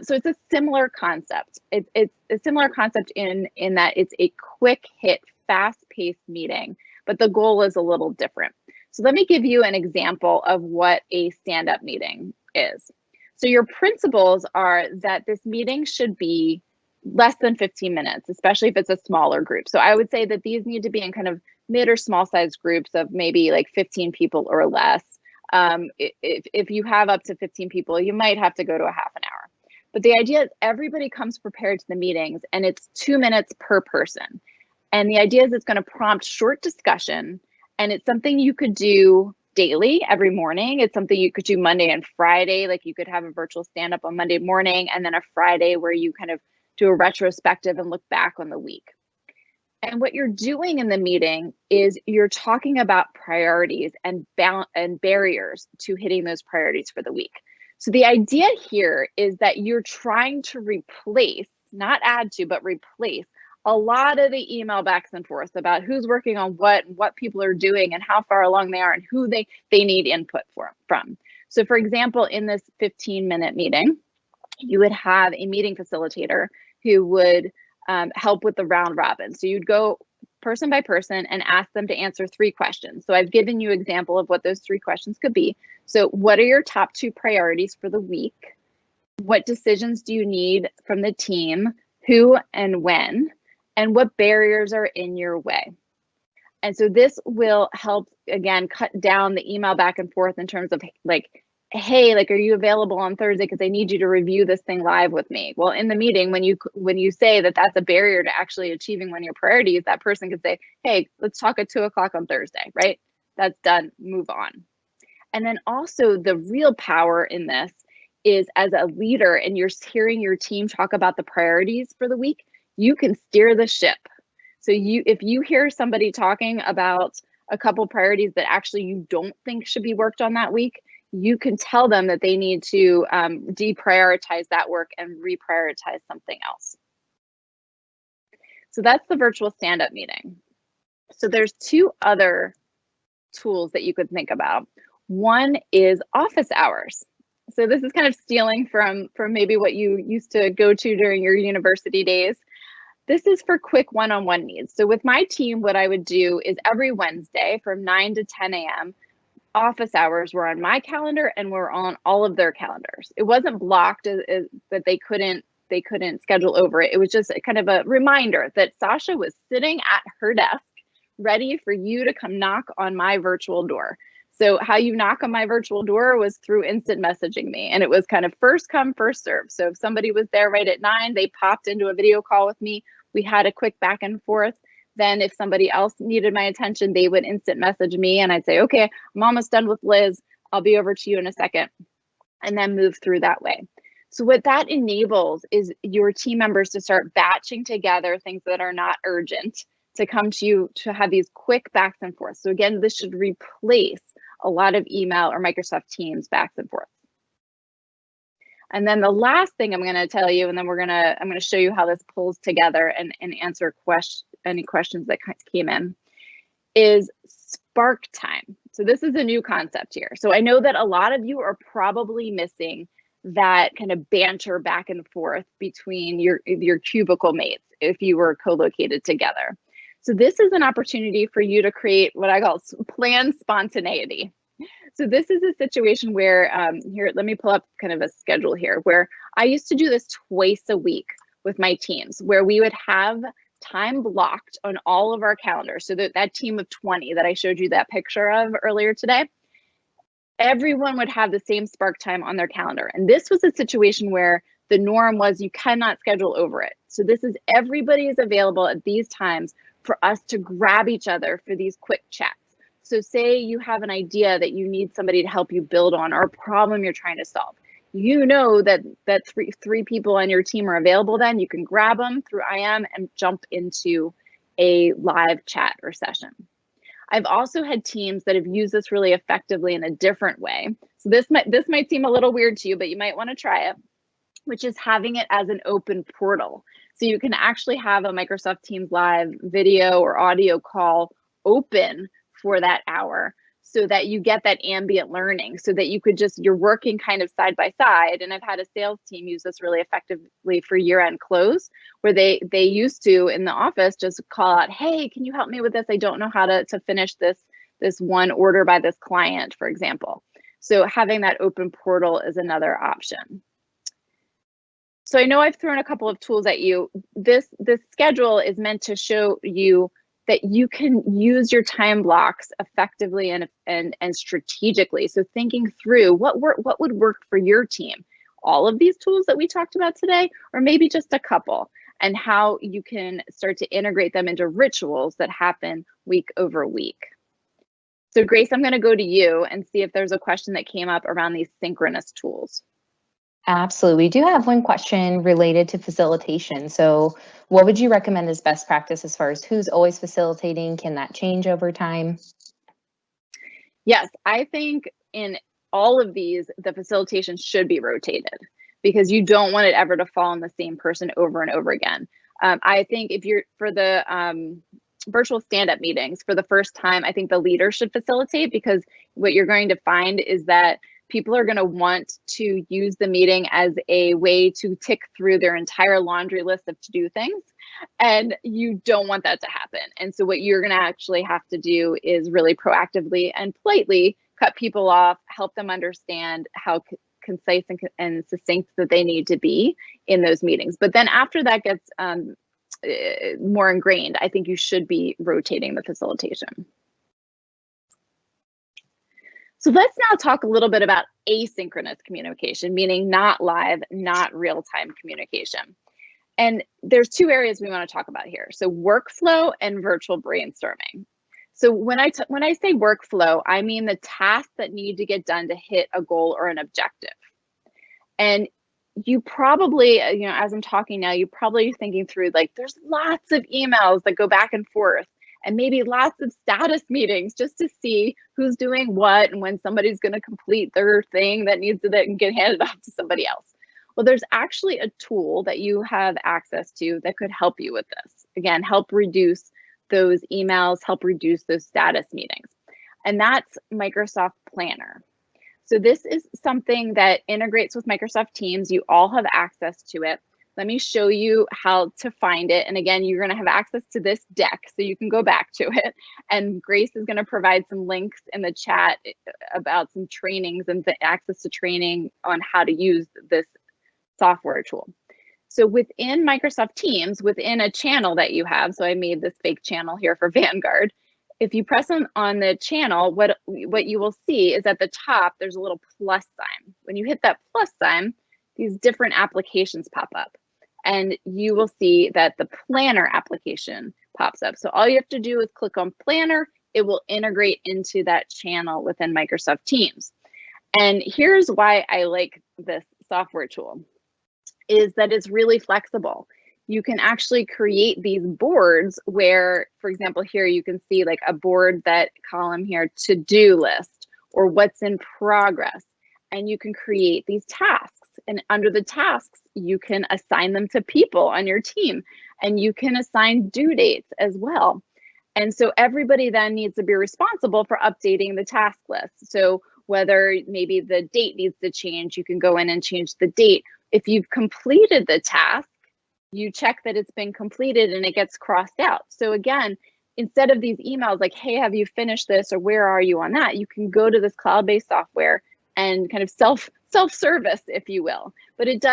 So it's a similar concept. It's a similar concept in that it's a quick hit, fast-paced meeting, but the goal is a little different. So let me give you an example of what a stand-up meeting is. So your principles are that this meeting should be less than 15 minutes, especially if it's a smaller group. So I would say that these need to be in kind of mid or small size groups of maybe like 15 people or less. If you have up to 15 people, you might have to go to a half an hour. But the idea is everybody comes prepared to the meetings, and it's 2 minutes per person. And the idea is it's going to prompt short discussion, and it's something you could do daily, every morning. It's something you could do Monday and Friday. Like you could have a virtual stand-up on Monday morning, and then a Friday where you kind of do a retrospective and look back on the week. And what you're doing in the meeting is you're talking about priorities and barriers to hitting those priorities for the week. So the idea here is that you're trying to replace, not add to, but replace a lot of the email backs and forth about who's working on what people are doing and how far along they are and who they need input from. So for example, in this 15-minute meeting, you would have a meeting facilitator who would help with the round robin. So you'd go person by person and ask them to answer 3 questions. So I've given you an example of what those 3 questions could be. So what are your top 2 priorities for the week? What decisions do you need from the team? Who and when? And what barriers are in your way? And so this will help, again, cut down the email back and forth in terms of like, hey, like, are you available on Thursday? Because I need you to review this thing live with me. Well, in the meeting, when you say that that's a barrier to actually achieving one of your priorities, that person could say, hey, let's talk at 2 o'clock on Thursday, right? That's done, move on. And then also the real power in this is as a leader and you're hearing your team talk about the priorities for the week, you can steer the ship. So if you hear somebody talking about a couple priorities that actually you don't think should be worked on that week, you can tell them that they need to deprioritize that work and reprioritize something else. So that's the virtual stand-up meeting. So there's 2 other tools that you could think about. One is office hours. So this is kind of stealing from maybe what you used to go to during your university days. This is for quick one-on-one needs. So with my team, what I would do is every Wednesday from 9 to 10 a.m., office hours were on my calendar and were on all of their calendars. It wasn't blocked that they couldn't schedule over it. It was just kind of a reminder that Sasha was sitting at her desk ready for you to come knock on my virtual door. So how you knock on my virtual door was through instant messaging me. And it was kind of first come, first serve. So if somebody was there right at 9, they popped into a video call with me. We had a quick back and forth. Then if somebody else needed my attention, they would instant message me and I'd say, okay, I'm almost done with Liz. I'll be over to you in a second, and then move through that way. So what that enables is your team members to start batching together things that are not urgent to come to you to have these quick backs and forth. So again, this should replace a lot of email or Microsoft Teams backs and forth. And then the last thing I'm going to tell you, and then I'm going to show you how this pulls together and answer any questions that came in, is spark time. So this is a new concept here. So I know that a lot of you are probably missing that kind of banter back and forth between your cubicle mates if you were co-located together. So this is an opportunity for you to create what I call planned spontaneity. So this is a situation where, here, let me pull up kind of a schedule here, where I used to do this twice a week with my teams, where we would have time blocked on all of our calendars. So that team of 20 that I showed you that picture of earlier today, everyone would have the same Spark time on their calendar. And this was a situation where the norm was you cannot schedule over it. So this is everybody is available at these times for us to grab each other for these quick chats. So say you have an idea that you need somebody to help you build on, or a problem you're trying to solve. You know that three people on your team are available, then you can grab them through IM and jump into a live chat or session. I've also had teams that have used this really effectively in a different way. So this might seem a little weird to you, but you might want to try it, which is having it as an open portal. So you can actually have a Microsoft Teams Live video or audio call open for that hour, so that you get that ambient learning, so that you could you're working kind of side by side. And I've had a sales team use this really effectively for year-end close, where they used to, in the office, just call out, hey, can you help me with this? I don't know how to finish this one order by this client, for example. So having that open portal is another option. So I know I've thrown a couple of tools at you. This schedule is meant to show you that you can use your time blocks effectively and strategically. So thinking through what would work for your team, all of these tools that we talked about today, or maybe just a couple, and how you can start to integrate them into rituals that happen week over week. So Grace, I'm going to go to you and see if there's a question that came up around these synchronous tools. Absolutely. We do have one question related to facilitation. So what would you recommend as best practice as far as who's always facilitating? Can that change over time? Yes, I think in all of these, the facilitation should be rotated, because you don't want it ever to fall on the same person over and over again. I think if you're for the virtual stand-up meetings for the first time, I think the leader should facilitate, because what you're going to find is that people are going to want to use the meeting as a way to tick through their entire laundry list of to-do things, and you don't want that to happen. And so what you're going to actually have to do is really proactively and politely cut people off, help them understand how concise and succinct that they need to be in those meetings. But then after that gets more ingrained, I think you should be rotating the facilitation. So let's now talk a little bit about asynchronous communication, meaning not live, not real-time communication. And there's two areas we want to talk about here. So workflow and virtual brainstorming. So when I say workflow, I mean the tasks that need to get done to hit a goal or an objective. And you probably, as I'm talking now, you're probably thinking through, like, there's lots of emails that go back and forth, and maybe lots of status meetings just to see who's doing what and when somebody's going to complete their thing that needs to then get handed off to somebody else. Well, there's actually a tool that you have access to that could help you with this. Again, help reduce those emails, help reduce those status meetings. And that's Microsoft Planner. So this is something that integrates with Microsoft Teams. You all have access to it. Let me show you how to find it. And again, you're going to have access to this deck, so you can go back to it. And Grace is going to provide some links in the chat about some trainings and the access to training on how to use this software tool. So within Microsoft Teams, within a channel that you have, so I made this fake channel here for Vanguard. If you press on the channel, what you will see is at the top, there's a little plus sign. When you hit that plus sign, these different applications pop up, and you will see that the Planner application pops up. So all you have to do is click on Planner. It will integrate into that channel within Microsoft Teams. And here's why I like this software tool, is that it's really flexible. You can actually create these boards where, for example, here you can see like a board, that column here, to-do list, or what's in progress. And you can create these tasks. And under the tasks, you can assign them to people on your team, and you can assign due dates as well. And so everybody then needs to be responsible for updating the task list. So whether maybe the date needs to change, you can go in and change the date. If you've completed the task, you check that it's been completed and it gets crossed out. So again, instead of these emails like, hey, have you finished this, or where are you on that? You can go to this cloud-based software and kind of self-service, if you will. But it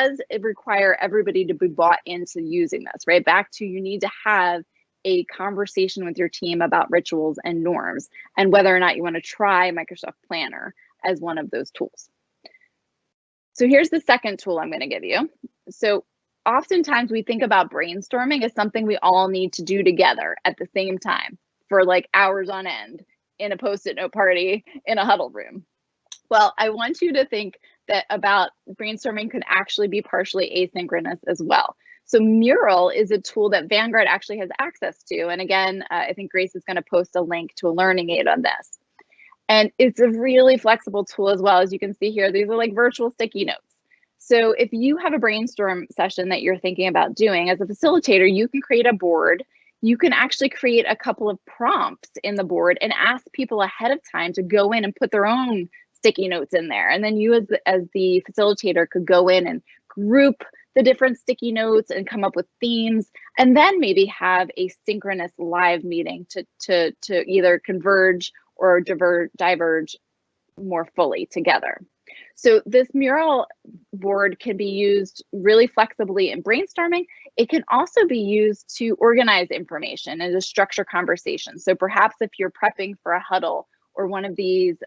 require everybody to be bought into using this, right? Back to, you need to have a conversation with your team about rituals and norms, and whether or not you want to try Microsoft Planner as one of those tools. So here's the second tool I'm going to give you. So oftentimes we think about brainstorming as something we all need to do together at the same time for like hours on end in a Post-it note party in a huddle room. Well, I want you to think that about brainstorming could actually be partially asynchronous as well. So Mural is a tool that Vanguard actually has access to. And again, I think Grace is going to post a link to a learning aid on this. And it's a really flexible tool as well. As you can see here, these are like virtual sticky notes. So if you have a brainstorm session that you're thinking about doing, as a facilitator, you can create a board. You can actually create a couple of prompts in the board and ask people ahead of time to go in and put their own sticky notes in there. And then you as the facilitator could go in and group the different sticky notes and come up with themes, and then maybe have a synchronous live meeting to either converge or diverge more fully together. So this Mural board can be used really flexibly in brainstorming. It can also be used to organize information and to structure conversations. So perhaps if you're prepping for a huddle or one of these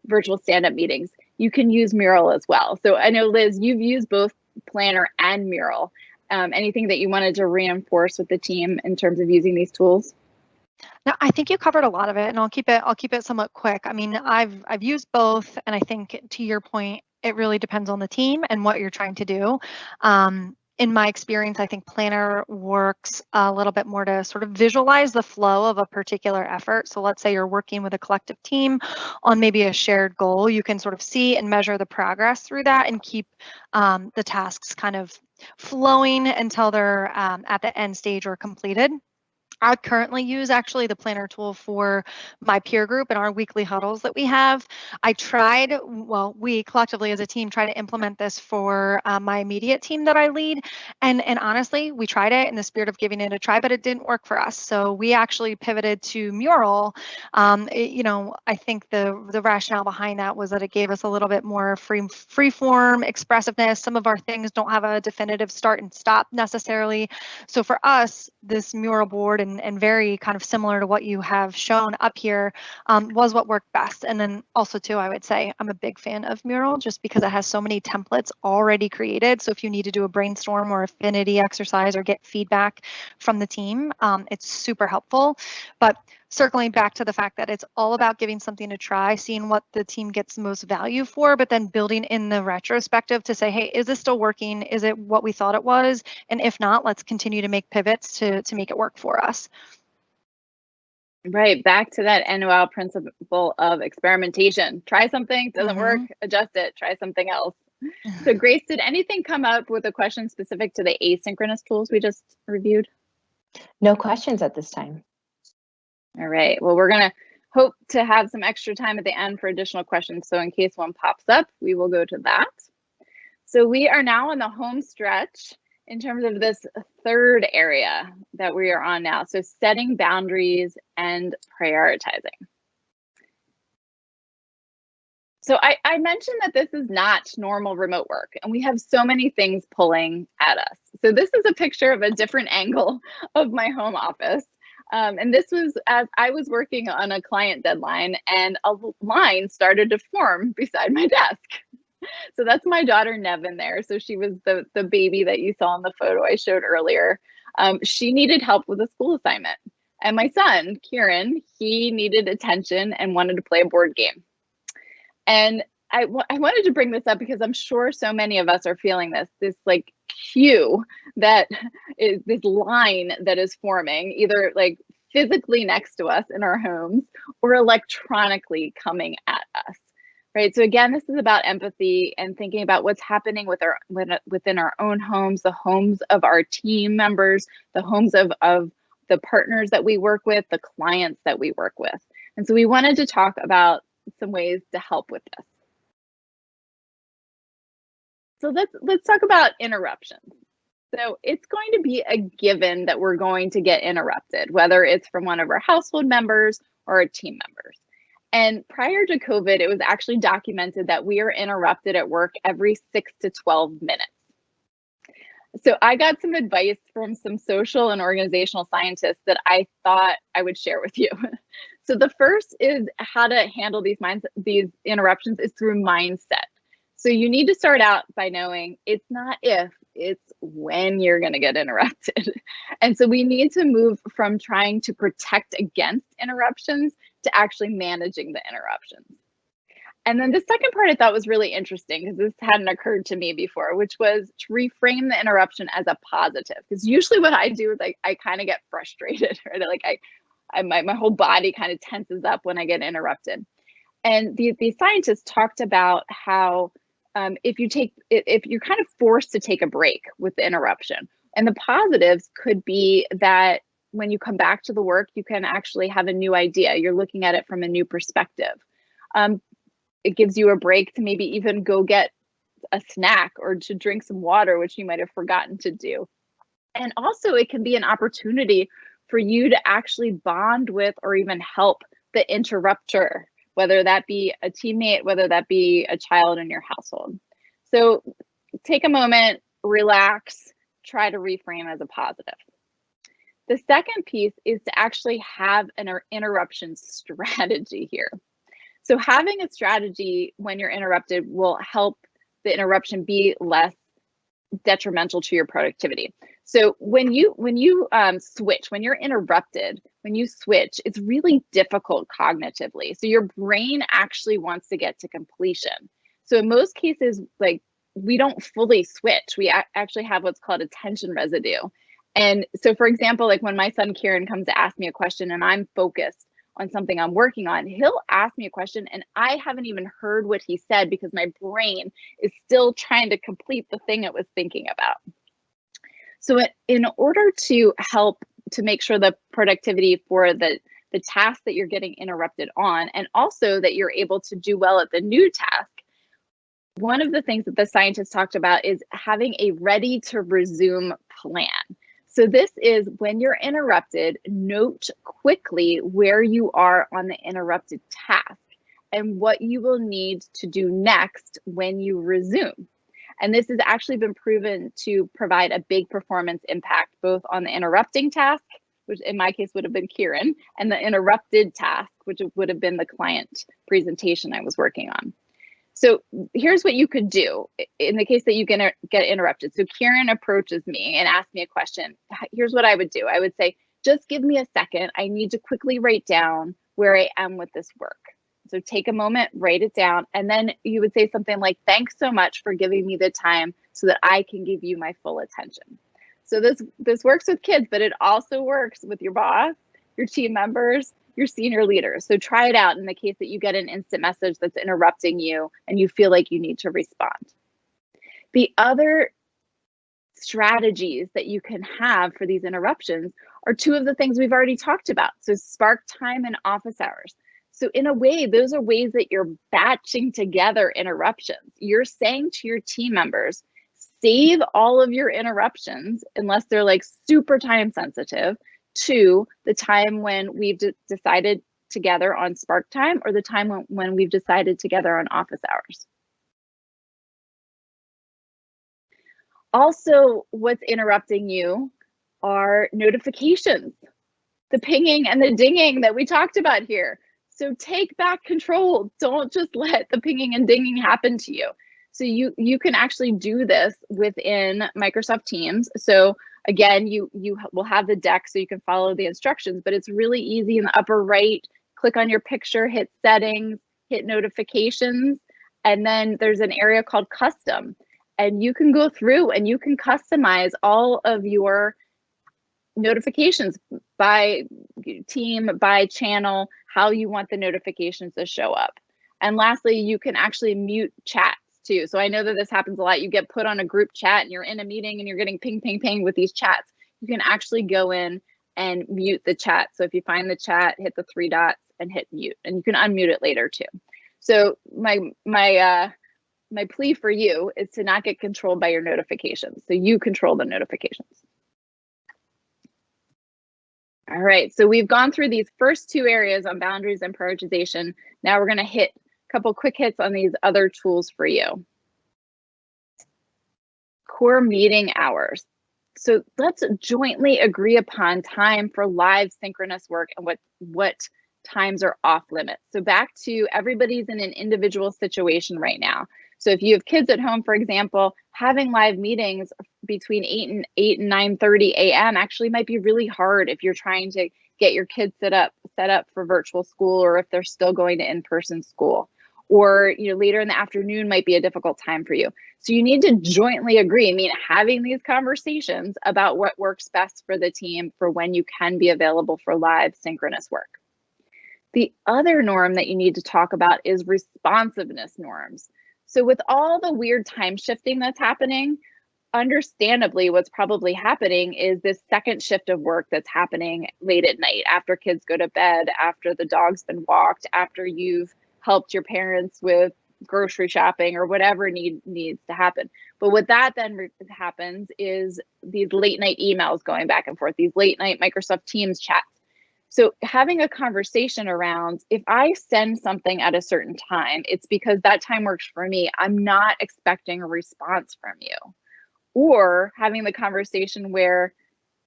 virtual stand-up meetings, you can use Mural as well. So I know, Liz, you've used both Planner and Mural. Anything that you wanted to reinforce with the team in terms of using these tools? No, I think you covered a lot of it, and I'll keep it somewhat quick. I mean, I've used both, and I think to your point, it really depends on the team and what you're trying to do. In my experience, I think Planner works a little bit more to sort of visualize the flow of a particular effort. So let's say you're working with a collective team on maybe a shared goal. You can sort of see and measure the progress through that and keep the tasks kind of flowing until they're at the end stage or completed. I currently use actually the Planner tool for my peer group and our weekly huddles that we have. We collectively as a team try to implement this for my immediate team that I lead. And honestly, we tried it in the spirit of giving it a try, but it didn't work for us. So we actually pivoted to Mural. I think the rationale behind that was that it gave us a little bit more free form expressiveness. Some of our things don't have a definitive start and stop necessarily. So for us, this Mural board and very kind of similar to what you have shown up here was what worked best. And then also too, I would say I'm a big fan of Mural just because it has so many templates already created. So if you need to do a brainstorm or affinity exercise or get feedback from the team, it's super helpful. But circling back to the fact that it's all about giving something to try, seeing what the team gets the most value for, but then building in the retrospective to say, hey, is this still working? Is it what we thought it was? And if not, let's continue to make pivots to make it work for us. Right, back to that NOL principle of experimentation. Try something, doesn't work, adjust it, try something else. So Grace, did anything come up with a question specific to the asynchronous tools we just reviewed? No questions at this time. All right, well, we're gonna hope to have some extra time at the end for additional questions. So in case one pops up, we will go to that. So we are now on the home stretch in terms of this third area that we are on now. So setting boundaries and prioritizing. So I mentioned that this is not normal remote work, and we have so many things pulling at us. So this is a picture of a different angle of my home office. And this was as I was working on a client deadline and a line started to form beside my desk. So that's my daughter Nevin there. So she was the baby that you saw in the photo I showed earlier. She needed help with a school assignment. And my son, Kieran, he needed attention and wanted to play a board game. And I wanted to bring this up because I'm sure so many of us are feeling this like cue that is this line that is forming either like physically next to us in our homes or electronically coming at us, right? So again, this is about empathy and thinking about what's happening within our own homes, the homes of our team members, the homes of the partners that we work with, the clients that we work with. And so we wanted to talk about some ways to help with this. So let's talk about interruptions. So it's going to be a given that we're going to get interrupted, whether it's from one of our household members or our team members. And prior to COVID, it was actually documented that we are interrupted at work every 6 to 12 minutes. So I got some advice from some social and organizational scientists that I thought I would share with you. So the first is how to handle these interruptions is through mindset. So you need to start out by knowing it's not if, it's when you're going to get interrupted. And so we need to move from trying to protect against interruptions to actually managing the interruptions. And then the second part I thought was really interesting because this hadn't occurred to me before, which was to reframe the interruption as a positive. Because usually what I do is I kind of get frustrated, right? Like my whole body kind of tenses up when I get interrupted. And the scientists talked about how if you're kind of forced to take a break with the interruption, and the positives could be that when you come back to the work, you can actually have a new idea. You're looking at it from a new perspective. It gives you a break to maybe even go get a snack or to drink some water, which you might have forgotten to do. And also it can be an opportunity for you to actually bond with or even help the interrupter, whether that be a teammate, whether that be a child in your household. So take a moment, relax, try to reframe as a positive. The second piece is to actually have an interruption strategy here. So having a strategy when you're interrupted will help the interruption be less detrimental to your productivity. So when you switch, when you're interrupted, when you switch, it's really difficult cognitively. So your brain actually wants to get to completion. So in most cases, like we don't fully switch. We actually have what's called attention residue. And so for example, like when my son Kieran comes to ask me a question and I'm focused on something I'm working on, he'll ask me a question and I haven't even heard what he said because my brain is still trying to complete the thing it was thinking about. So in order to help to make sure the productivity for the task that you're getting interrupted on, and also that you're able to do well at the new task, one of the things that the scientists talked about is having a ready to resume plan. So this is when you're interrupted, note quickly where you are on the interrupted task and what you will need to do next when you resume. And this has actually been proven to provide a big performance impact, both on the interrupting task, which in my case would have been Kieran, and the interrupted task, which would have been the client presentation I was working on. So here's what you could do in the case that you get interrupted. So Kieran approaches me and asks me a question. Here's what I would do. I would say, just give me a second. I need to quickly write down where I am with this work. So take a moment, write it down, and then you would say something like, thanks so much for giving me the time so that I can give you my full attention. So this works with kids, but it also works with your boss, your team members, your senior leaders. So try it out in the case that you get an instant message that's interrupting you and you feel like you need to respond. The other strategies that you can have for these interruptions are two of the things we've already talked about. So spark time and office hours. So in a way, those are ways that you're batching together interruptions. You're saying to your team members, save all of your interruptions, unless they're like super time sensitive, to the time when we've decided together on spark time or the time when we've decided together on office hours. Also, what's interrupting you are notifications, the pinging and the dinging that we talked about here. So take back control. Don't just let the pinging and dinging happen to you. So you can actually do this within Microsoft Teams. So again, you will have the deck so you can follow the instructions, but it's really easy in the upper right. Click on your picture, hit settings, hit notifications, and then there's an area called custom. And you can go through and you can customize all of your notifications by team, by channel, how you want the notifications to show up. And lastly, you can actually mute chats too. So I know that this happens a lot. You get put on a group chat and you're in a meeting and you're getting ping, ping, ping with these chats. You can actually go in and mute the chat. So if you find the chat, hit the 3 dots and hit mute, and you can unmute it later too. So my plea for you is to not get controlled by your notifications. So you control the notifications. All right, so we've gone through these first 2 areas on boundaries and prioritization. Now we're going to hit a couple quick hits on these other tools for you. Core meeting hours. So let's jointly agree upon time for live synchronous work and what times are off limits. So back to everybody's in an individual situation right now. So if you have kids at home, for example, having live meetings between 8 and 9:30 a.m. actually might be really hard if you're trying to get your kids set up for virtual school, or if they're still going to in-person school. Or later in the afternoon might be a difficult time for you. So you need to jointly agree. I mean, having these conversations about what works best for the team for when you can be available for live synchronous work. The other norm that you need to talk about is responsiveness norms. So with all the weird time shifting that's happening, understandably, what's probably happening is this second shift of work that's happening late at night after kids go to bed, after the dog's been walked, after you've helped your parents with grocery shopping or whatever needs to happen. But what that then happens is these late night emails going back and forth, these late night Microsoft Teams chats. So having a conversation around, if I send something at a certain time, it's because that time works for me. I'm not expecting a response from you. Or having the conversation where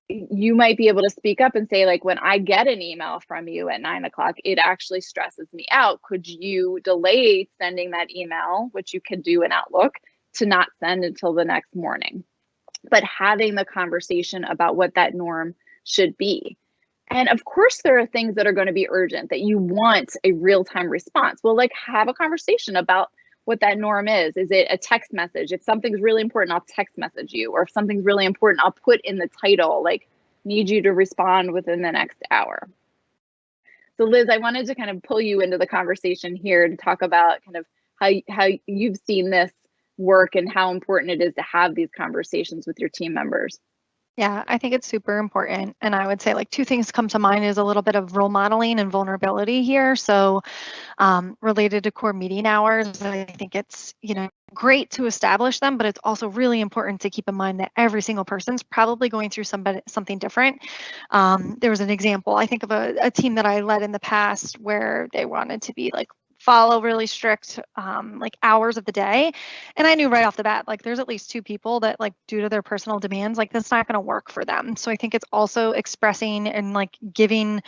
you might be able to speak up and say, like, when I get an email from you at 9 o'clock, it actually stresses me out. Could you delay sending that email, which you could do in Outlook, to not send until the next morning? But having the conversation about what that norm should be. And of course, there are things that are going to be urgent that you want a real-time response. Well, like, have a conversation about what that norm is. Is it a text message? If something's really important, I'll text message you. Or if something's really important, I'll put in the title, like, need you to respond within the next hour. So Liz, I wanted to kind of pull you into the conversation here to talk about kind of how you've seen this work and how important it is to have these conversations with your team members. Yeah, I think it's super important. And I would say like two things come to mind is a little bit of role modeling and vulnerability here. So related to core meeting hours, I think it's, great to establish them, but it's also really important to keep in mind that every single person's probably going through something different. There was an example, I think of a team that I led in the past where they wanted to be like follow really strict like hours of the day, and I knew right off the bat, like, there's at least two people that, like, due to their personal demands, like, that's not going to work for them. So I think it's also expressing and like giving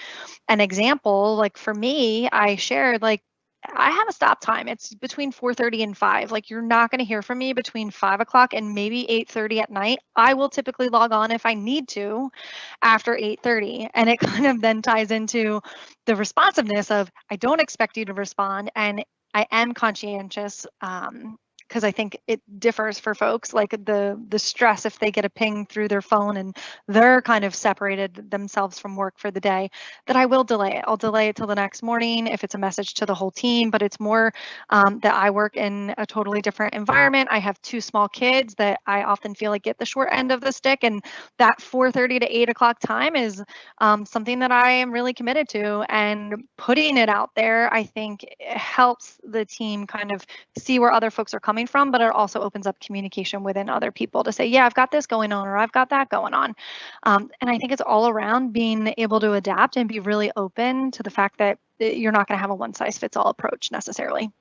an example. Like for me, I shared, like, I have a stop time. It's between 4:30 and 5. Like, you're not going to hear from me between 5 o'clock and maybe 8:30 at night. I will typically log on if I need to after 8:30. And it kind of then ties into the responsiveness of, I don't expect you to respond, and I am conscientious, because I think it differs for folks, like the stress if they get a ping through their phone and they're kind of separated themselves from work for the day, that I will delay it. I'll delay it till the next morning if it's a message to the whole team, but it's more that I work in a totally different environment. I have two small kids that I often feel like get the short end of the stick, and that 4:30 to 8 o'clock time is something that I am really committed to, and putting it out there, I think it helps the team kind of see where other folks are coming from, but it also opens up communication within other people to say, yeah, I've got this going on, or I've got that going on. And I think it's all around being able to adapt and be really open to the fact that you're not going to have a one size fits all approach necessarily.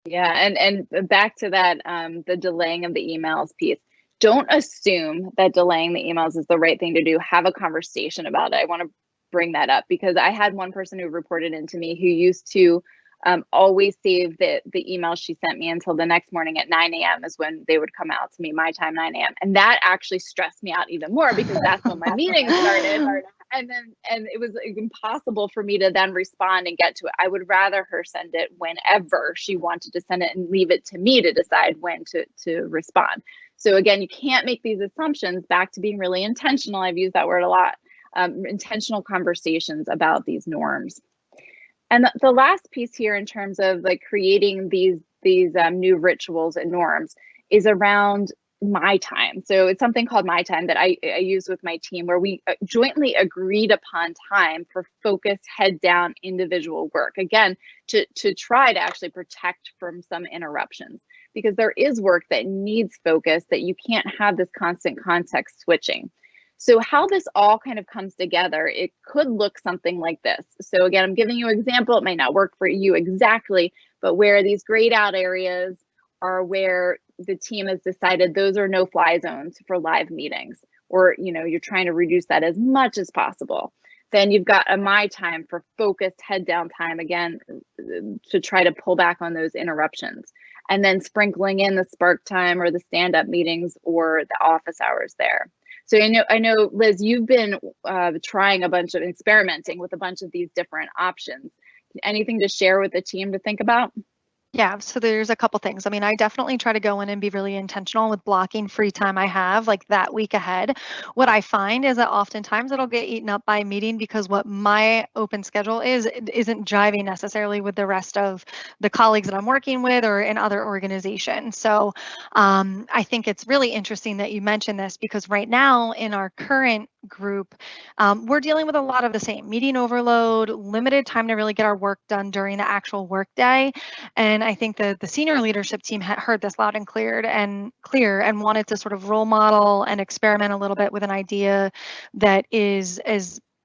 Yeah, and back to that, the delaying of the emails piece. Don't assume that delaying the emails is the right thing to do. Have a conversation about it. I want to bring that up because I had one person who reported into me who used to always save the emails she sent me until the next morning at 9 a.m. is when they would come out to me, my time, 9 a.m. And that actually stressed me out even more because that's when my meeting started. And it was impossible for me to then respond and get to it. I would rather her send it whenever she wanted to send it and leave it to me to decide when to respond. So again, you can't make these assumptions. Back to being really intentional. I've used that word a lot. Intentional conversations about these norms. And the last piece here in terms of like creating these new rituals and norms is around my time. So it's something called my time that I use with my team, where we jointly agreed upon time for focused, head down individual work. Again, to try to actually protect from some interruptions, because there is work that needs focus that you can't have this constant context switching. So how this all kind of comes together, it could look something like this. So again, I'm giving you an example. It might not work for you exactly, but where these grayed out areas are where the team has decided those are no-fly zones for live meetings, or you're trying to reduce that as much as possible. Then you've got a my time for focused head down time, again, to try to pull back on those interruptions. And then sprinkling in the spark time or the stand-up meetings or the office hours there. So I know, Liz, you've been experimenting with a bunch of these different options. Anything to share with the team to think about? Yeah, so there's a couple things. I mean, I definitely try to go in and be really intentional with blocking free time I have like that week ahead. What I find is that oftentimes it'll get eaten up by a meeting because what my open schedule isn't jiving necessarily with the rest of the colleagues that I'm working with or in other organizations. So I think it's really interesting that you mentioned this because right now in our current group, we're dealing with a lot of the same meeting overload, limited time to really get our work done during the actual workday. And I think the senior leadership team had heard this loud and clear and wanted to sort of role model and experiment a little bit with an idea that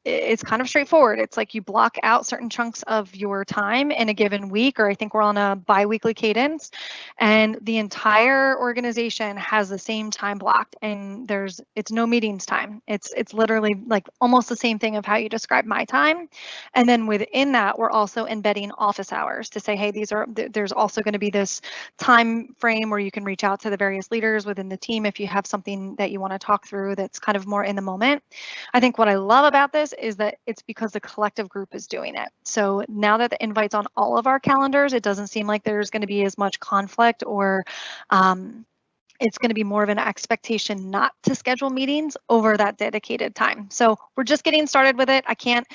it's kind of straightforward. It's like you block out certain chunks of your time in a given week, or I think we're on a bi-weekly cadence, and the entire organization has the same time blocked, and it's no meetings time. It's literally like almost the same thing of how you describe my time. And then within that, we're also embedding office hours to say, hey, there's also going to be this time frame where you can reach out to the various leaders within the team if you have something that you want to talk through that's kind of more in the moment. I think what I love about this is that it's because the collective group is doing it. So now that the invite's on all of our calendars, it doesn't seem like there's going to be as much conflict or it's going to be more of an expectation not to schedule meetings over that dedicated time. So we're just getting started with it. I can't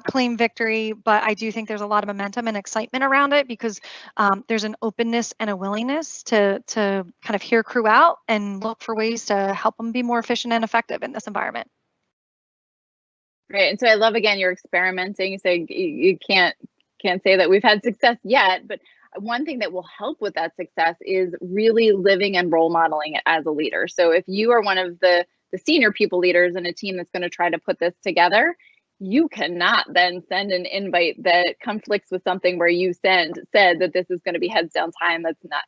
claim victory, but I do think there's a lot of momentum and excitement around it because there's an openness and a willingness to kind of hear crew out and look for ways to help them be more efficient and effective in this environment. Right, and so I love, again, you're experimenting. You say you can't say that we've had success yet, but one thing that will help with that success is really living and role modeling it as a leader. So if you are one of the senior people leaders in a team that's going to try to put this together, you cannot then send an invite that conflicts with something where you said that this is going to be heads down time that's not,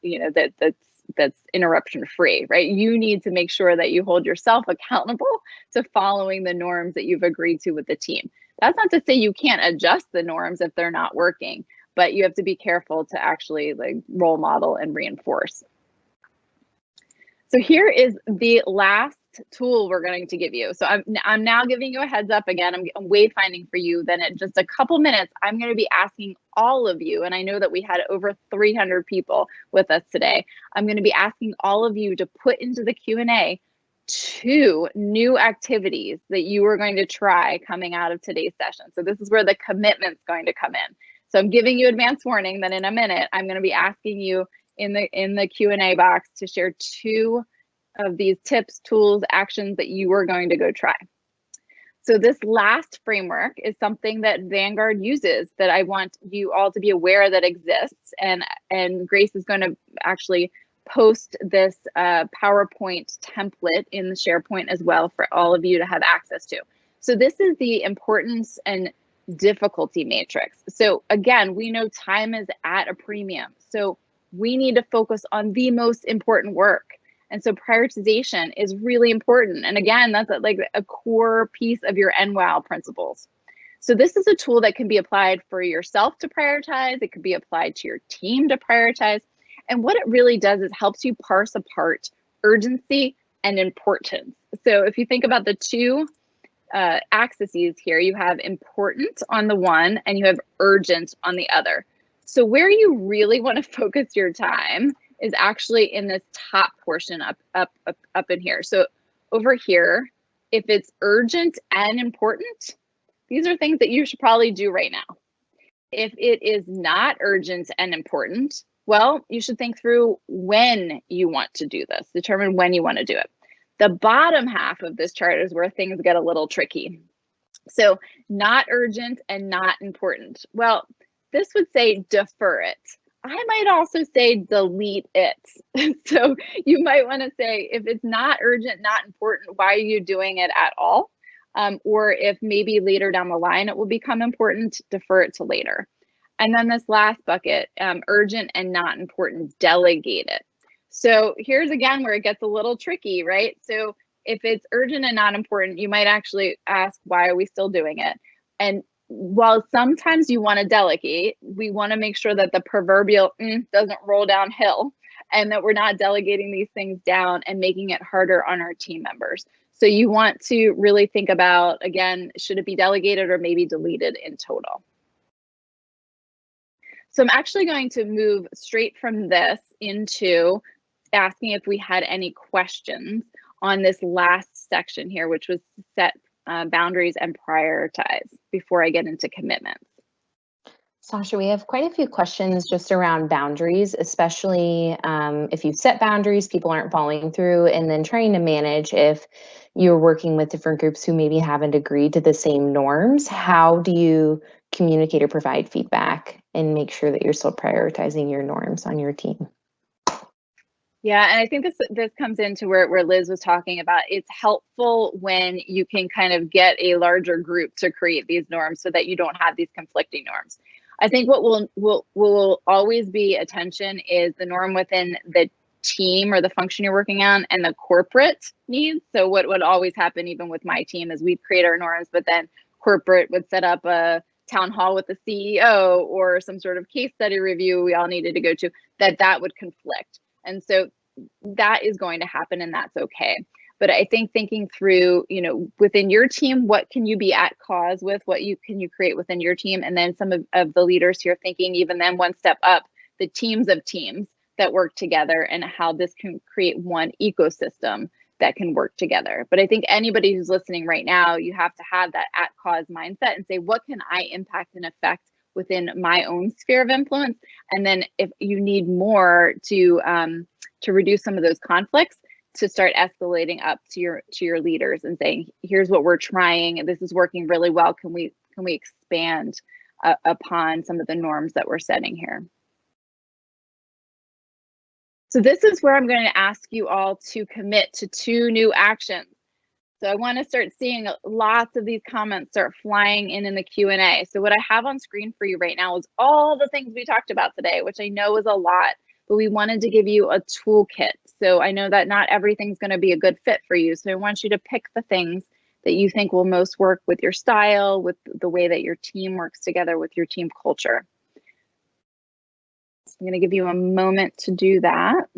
that's interruption free, right? You need to make sure that you hold yourself accountable to following the norms that you've agreed to with the team. That's not to say you can't adjust the norms if they're not working, but you have to be careful to actually like role model and reinforce. So here is the last tool we're going to give you. So I'm now giving you a heads up again. I'm wayfinding for you. Then in just a couple minutes, I'm going to be asking all of you, and I know that we had over 300 people with us today. I'm going to be asking all of you to put into the Q&A 2 new activities that you are going to try coming out of today's session. So this is where the commitment's going to come in. So I'm giving you advance warning that in a minute, I'm going to be asking you in the Q&A box to share 2 of these tips, tools, actions that you are going to go try. So this last framework is something that Vanguard uses that I want you all to be aware that exists. And Grace is going to actually post this PowerPoint template in the SharePoint as well for all of you to have access to. So this is the importance and difficulty matrix. So again, we know time is at a premium. So we need to focus on the most important work. And so prioritization is really important. And again, that's like a core piece of your NWOW principles. So this is a tool that can be applied for yourself to prioritize. It could be applied to your team to prioritize. And what it really does is helps you parse apart urgency and importance. So if you think about the 2 axes here, you have important on the one and you have urgent on the other. So where you really want to focus your time is actually in this top portion up in here. So over here, if it's urgent and important, these are things that you should probably do right now. If it is not urgent and important, well, you should think through when you want to do this, determine when you want to do it. The bottom half of this chart is where things get a little tricky. So not urgent and not important. Well, this would say defer it. I might also say delete it. So you might want to say if it's not urgent, not important, why are you doing it at all? Or if maybe later down the line it will become important, defer it to later. And then this last bucket, urgent and not important, delegate it. So here's again where it gets a little tricky, right? So if it's urgent and not important, you might actually ask, why are we still doing it? And while sometimes you want to delegate, we want to make sure that the proverbial doesn't roll downhill, and that we're not delegating these things down and making it harder on our team members. So you want to really think about, again, should it be delegated or maybe deleted in total? So I'm actually going to move straight from this into asking if we had any questions on this last section here, which was set boundaries and prioritize before I get into commitments. Sasha, we have quite a few questions just around boundaries, especially if you've set boundaries, people aren't following through, and then trying to manage if you're working with different groups who maybe haven't agreed to the same norms. How do you communicate or provide feedback and make sure that you're still prioritizing your norms on your team? Yeah, and I think this comes into where Liz was talking about. It's helpful when you can kind of get a larger group to create these norms so that you don't have these conflicting norms. I think what will always be attention is the norm within the team or the function you're working on and the corporate needs. So what would always happen even with my team is we'd create our norms, but then corporate would set up a town hall with the CEO or some sort of case study review we all needed to go to, that would conflict. And so that is going to happen, and that's okay. But I think thinking through, within your team, what can you be at cause with? What can you create within your team? And then some of the leaders here thinking even then one step up, the teams of teams that work together and how this can create one ecosystem that can work together. But I think anybody who's listening right now, you have to have that at cause mindset and say, what can I impact and affect within my own sphere of influence? And then if you need more to reduce some of those conflicts, to start escalating up to your leaders and saying, here's what we're trying, and this is working really well. Can we expand upon some of the norms that we're setting here? So this is where I'm going to ask you all to commit to 2 new actions. So I want to start seeing lots of these comments start flying in the Q&A. So what I have on screen for you right now is all the things we talked about today, which I know is a lot, but we wanted to give you a toolkit. So I know that not everything's going to be a good fit for you. So I want you to pick the things that you think will most work with your style, with the way that your team works together, with your team culture. So I'm going to give you a moment to do that.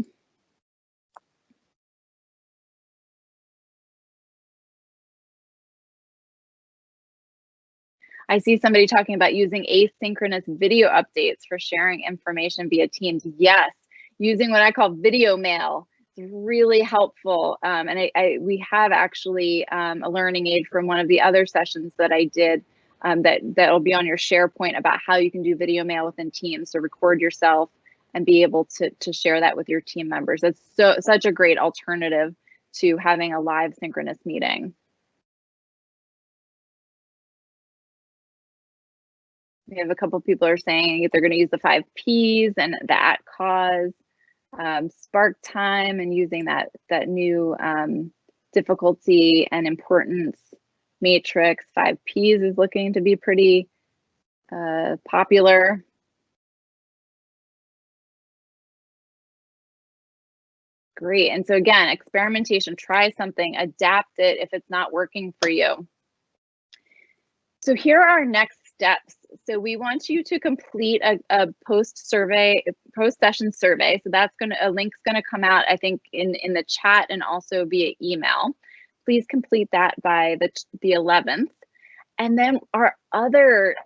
I see somebody talking about using asynchronous video updates for sharing information via Teams. Yes, using what I call video mail is really helpful. And we have actually a learning aid from one of the other sessions that I did that'll be on your SharePoint about how you can do video mail within Teams. So record yourself and be able to share that with your team members. That's such a great alternative to having a live synchronous meeting. We have a couple of people are saying they're going to use the 5 Ps and the at cause, spark time, and using that new difficulty and importance matrix. 5 Ps is looking to be pretty popular. Great. And so again, experimentation, try something, adapt it if it's not working for you. So here are our next steps. So we want you to complete a post-session survey. So that's a link's going to come out, I think, in the chat and also via email. Please complete that by the 11th. And then our other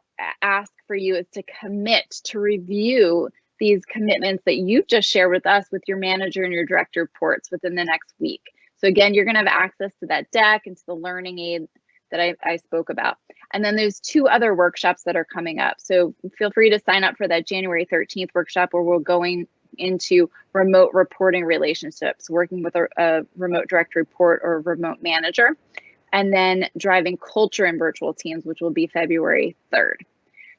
ask for you is to commit to review these commitments that you've just shared with us with your manager and your direct reports within the next week. So again, you're going to have access to that deck and to the learning aid that I spoke about. And then there's 2 other workshops that are coming up. So feel free to sign up for that January 13th workshop where we're going into remote reporting relationships, working with a remote direct report or remote manager, and then driving culture in virtual teams, which will be February 3rd.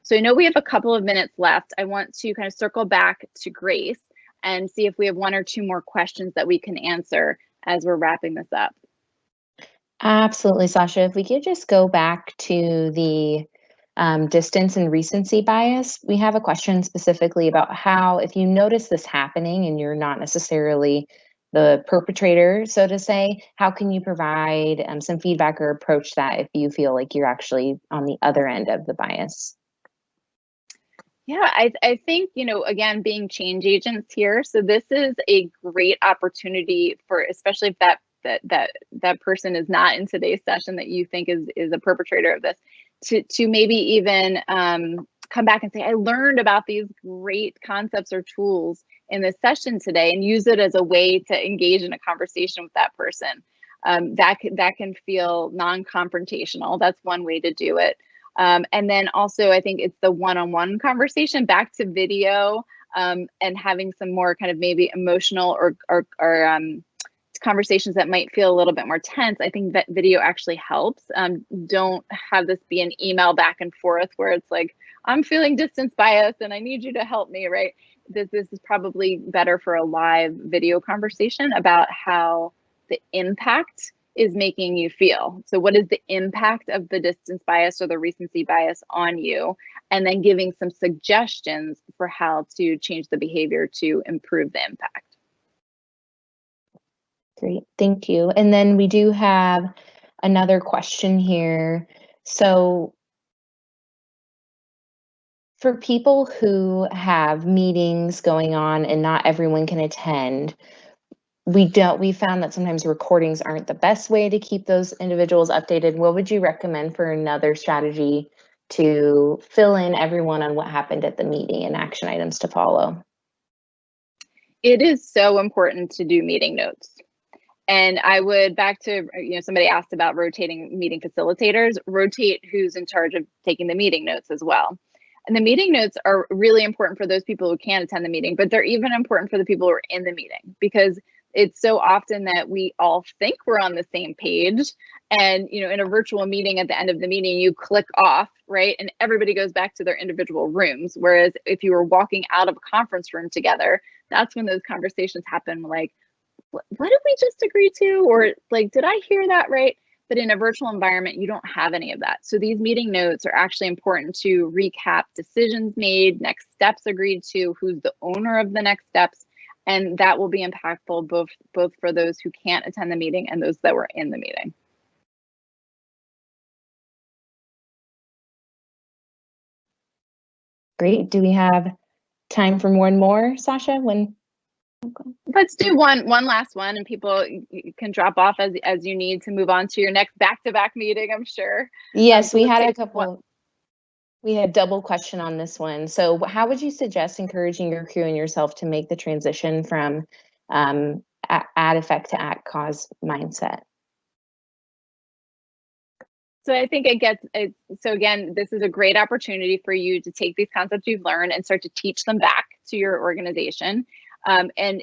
So I know we have a couple of minutes left. I want to kind of circle back to Grace and see if we have 1 or 2 more questions that we can answer as we're wrapping this up. Absolutely, Sasha. If we could just go back to the distance and recency bias, we have a question specifically about how, if you notice this happening and you're not necessarily the perpetrator, so to say? How can you provide some feedback or approach that if you feel like you're actually on the other end of the bias? Yeah, I think, you know, again, being change agents here. So this is a great opportunity for, especially if that person is not in today's session that you think is a perpetrator of this, to maybe even come back and say, I learned about these great concepts or tools in this session today, and use it as a way to engage in a conversation with that person. That can feel non-confrontational. That's one way to do it. And then also, I think it's the one-on-one conversation, back to video, and having some more kind of maybe emotional or conversations that might feel a little bit more tense. I think that video actually helps. Don't have this be an email back and forth where it's like, I'm feeling distance bias and I need you to help me, right? This is probably better for a live video conversation about how the impact is making you feel. So what is the impact of the distance bias or the recency bias on you? And then giving some suggestions for how to change the behavior to improve the impact. Great, thank you. And then we do have another question here. So for people who have meetings going on and not everyone can attend, we found that sometimes recordings aren't the best way to keep those individuals updated. What would you recommend for another strategy to fill in everyone on what happened at the meeting and action items to follow? It is so important to do meeting notes. And I would, back to, you know, somebody asked about rotating meeting facilitators, rotate who's in charge of taking the meeting notes as well. And the meeting notes are really important for those people who can't attend the meeting, but they're even important for the people who are in the meeting, because it's so often that we all think we're on the same page. And, you know, in a virtual meeting, at the end of the meeting, you click off, right? And everybody goes back to their individual rooms. Whereas if you were walking out of a conference room together, that's when those conversations happen, like, what did we just agree to? Or like, did I hear that right? But in a virtual environment, you don't have any of that. So these meeting notes are actually important to recap decisions made, next steps agreed to, who's the owner of the next steps. And that will be impactful both for those who can't attend the meeting and those that were in the meeting. Great. Do we have time for one more, Sasha? Let's do one last one, and people can drop off as you need to move on to your next back-to-back meeting, I'm sure. Yes, we had a couple. We had double question on this one. So how would you suggest encouraging your crew and yourself to make the transition from at effect to at cause mindset? So I think so again, this is a great opportunity for you to take these concepts you've learned and start to teach them back to your organization. And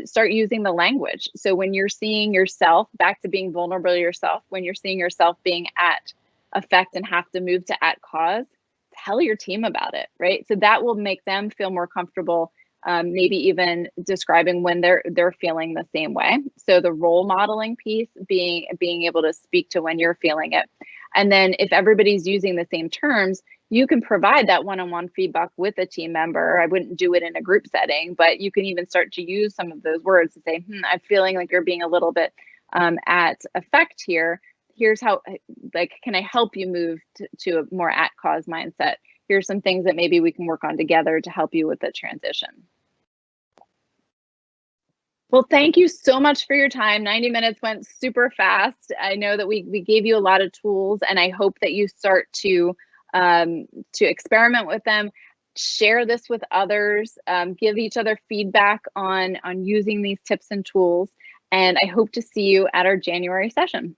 start using the language. So when you're seeing yourself, back to being vulnerable to yourself, when you're seeing yourself being at effect and have to move to at cause, tell your team about it, right? So that will make them feel more comfortable, maybe even describing when they're feeling the same way. So the role modeling piece, being able to speak to when you're feeling it. And then if everybody's using the same terms, you can provide that one-on-one feedback with a team member. I wouldn't do it in a group setting, but you can even start to use some of those words to say, I'm feeling like you're being a little bit at effect here. Here's how, like, can I help you move to a more at cause mindset? Here's some things that maybe we can work on together to help you with the transition. Well, thank you so much for your time. 90 minutes went super fast. I know that we gave you a lot of tools, and I hope that you start to experiment with them, share this with others, give each other feedback on using these tips and tools. And I hope to see you at our January session.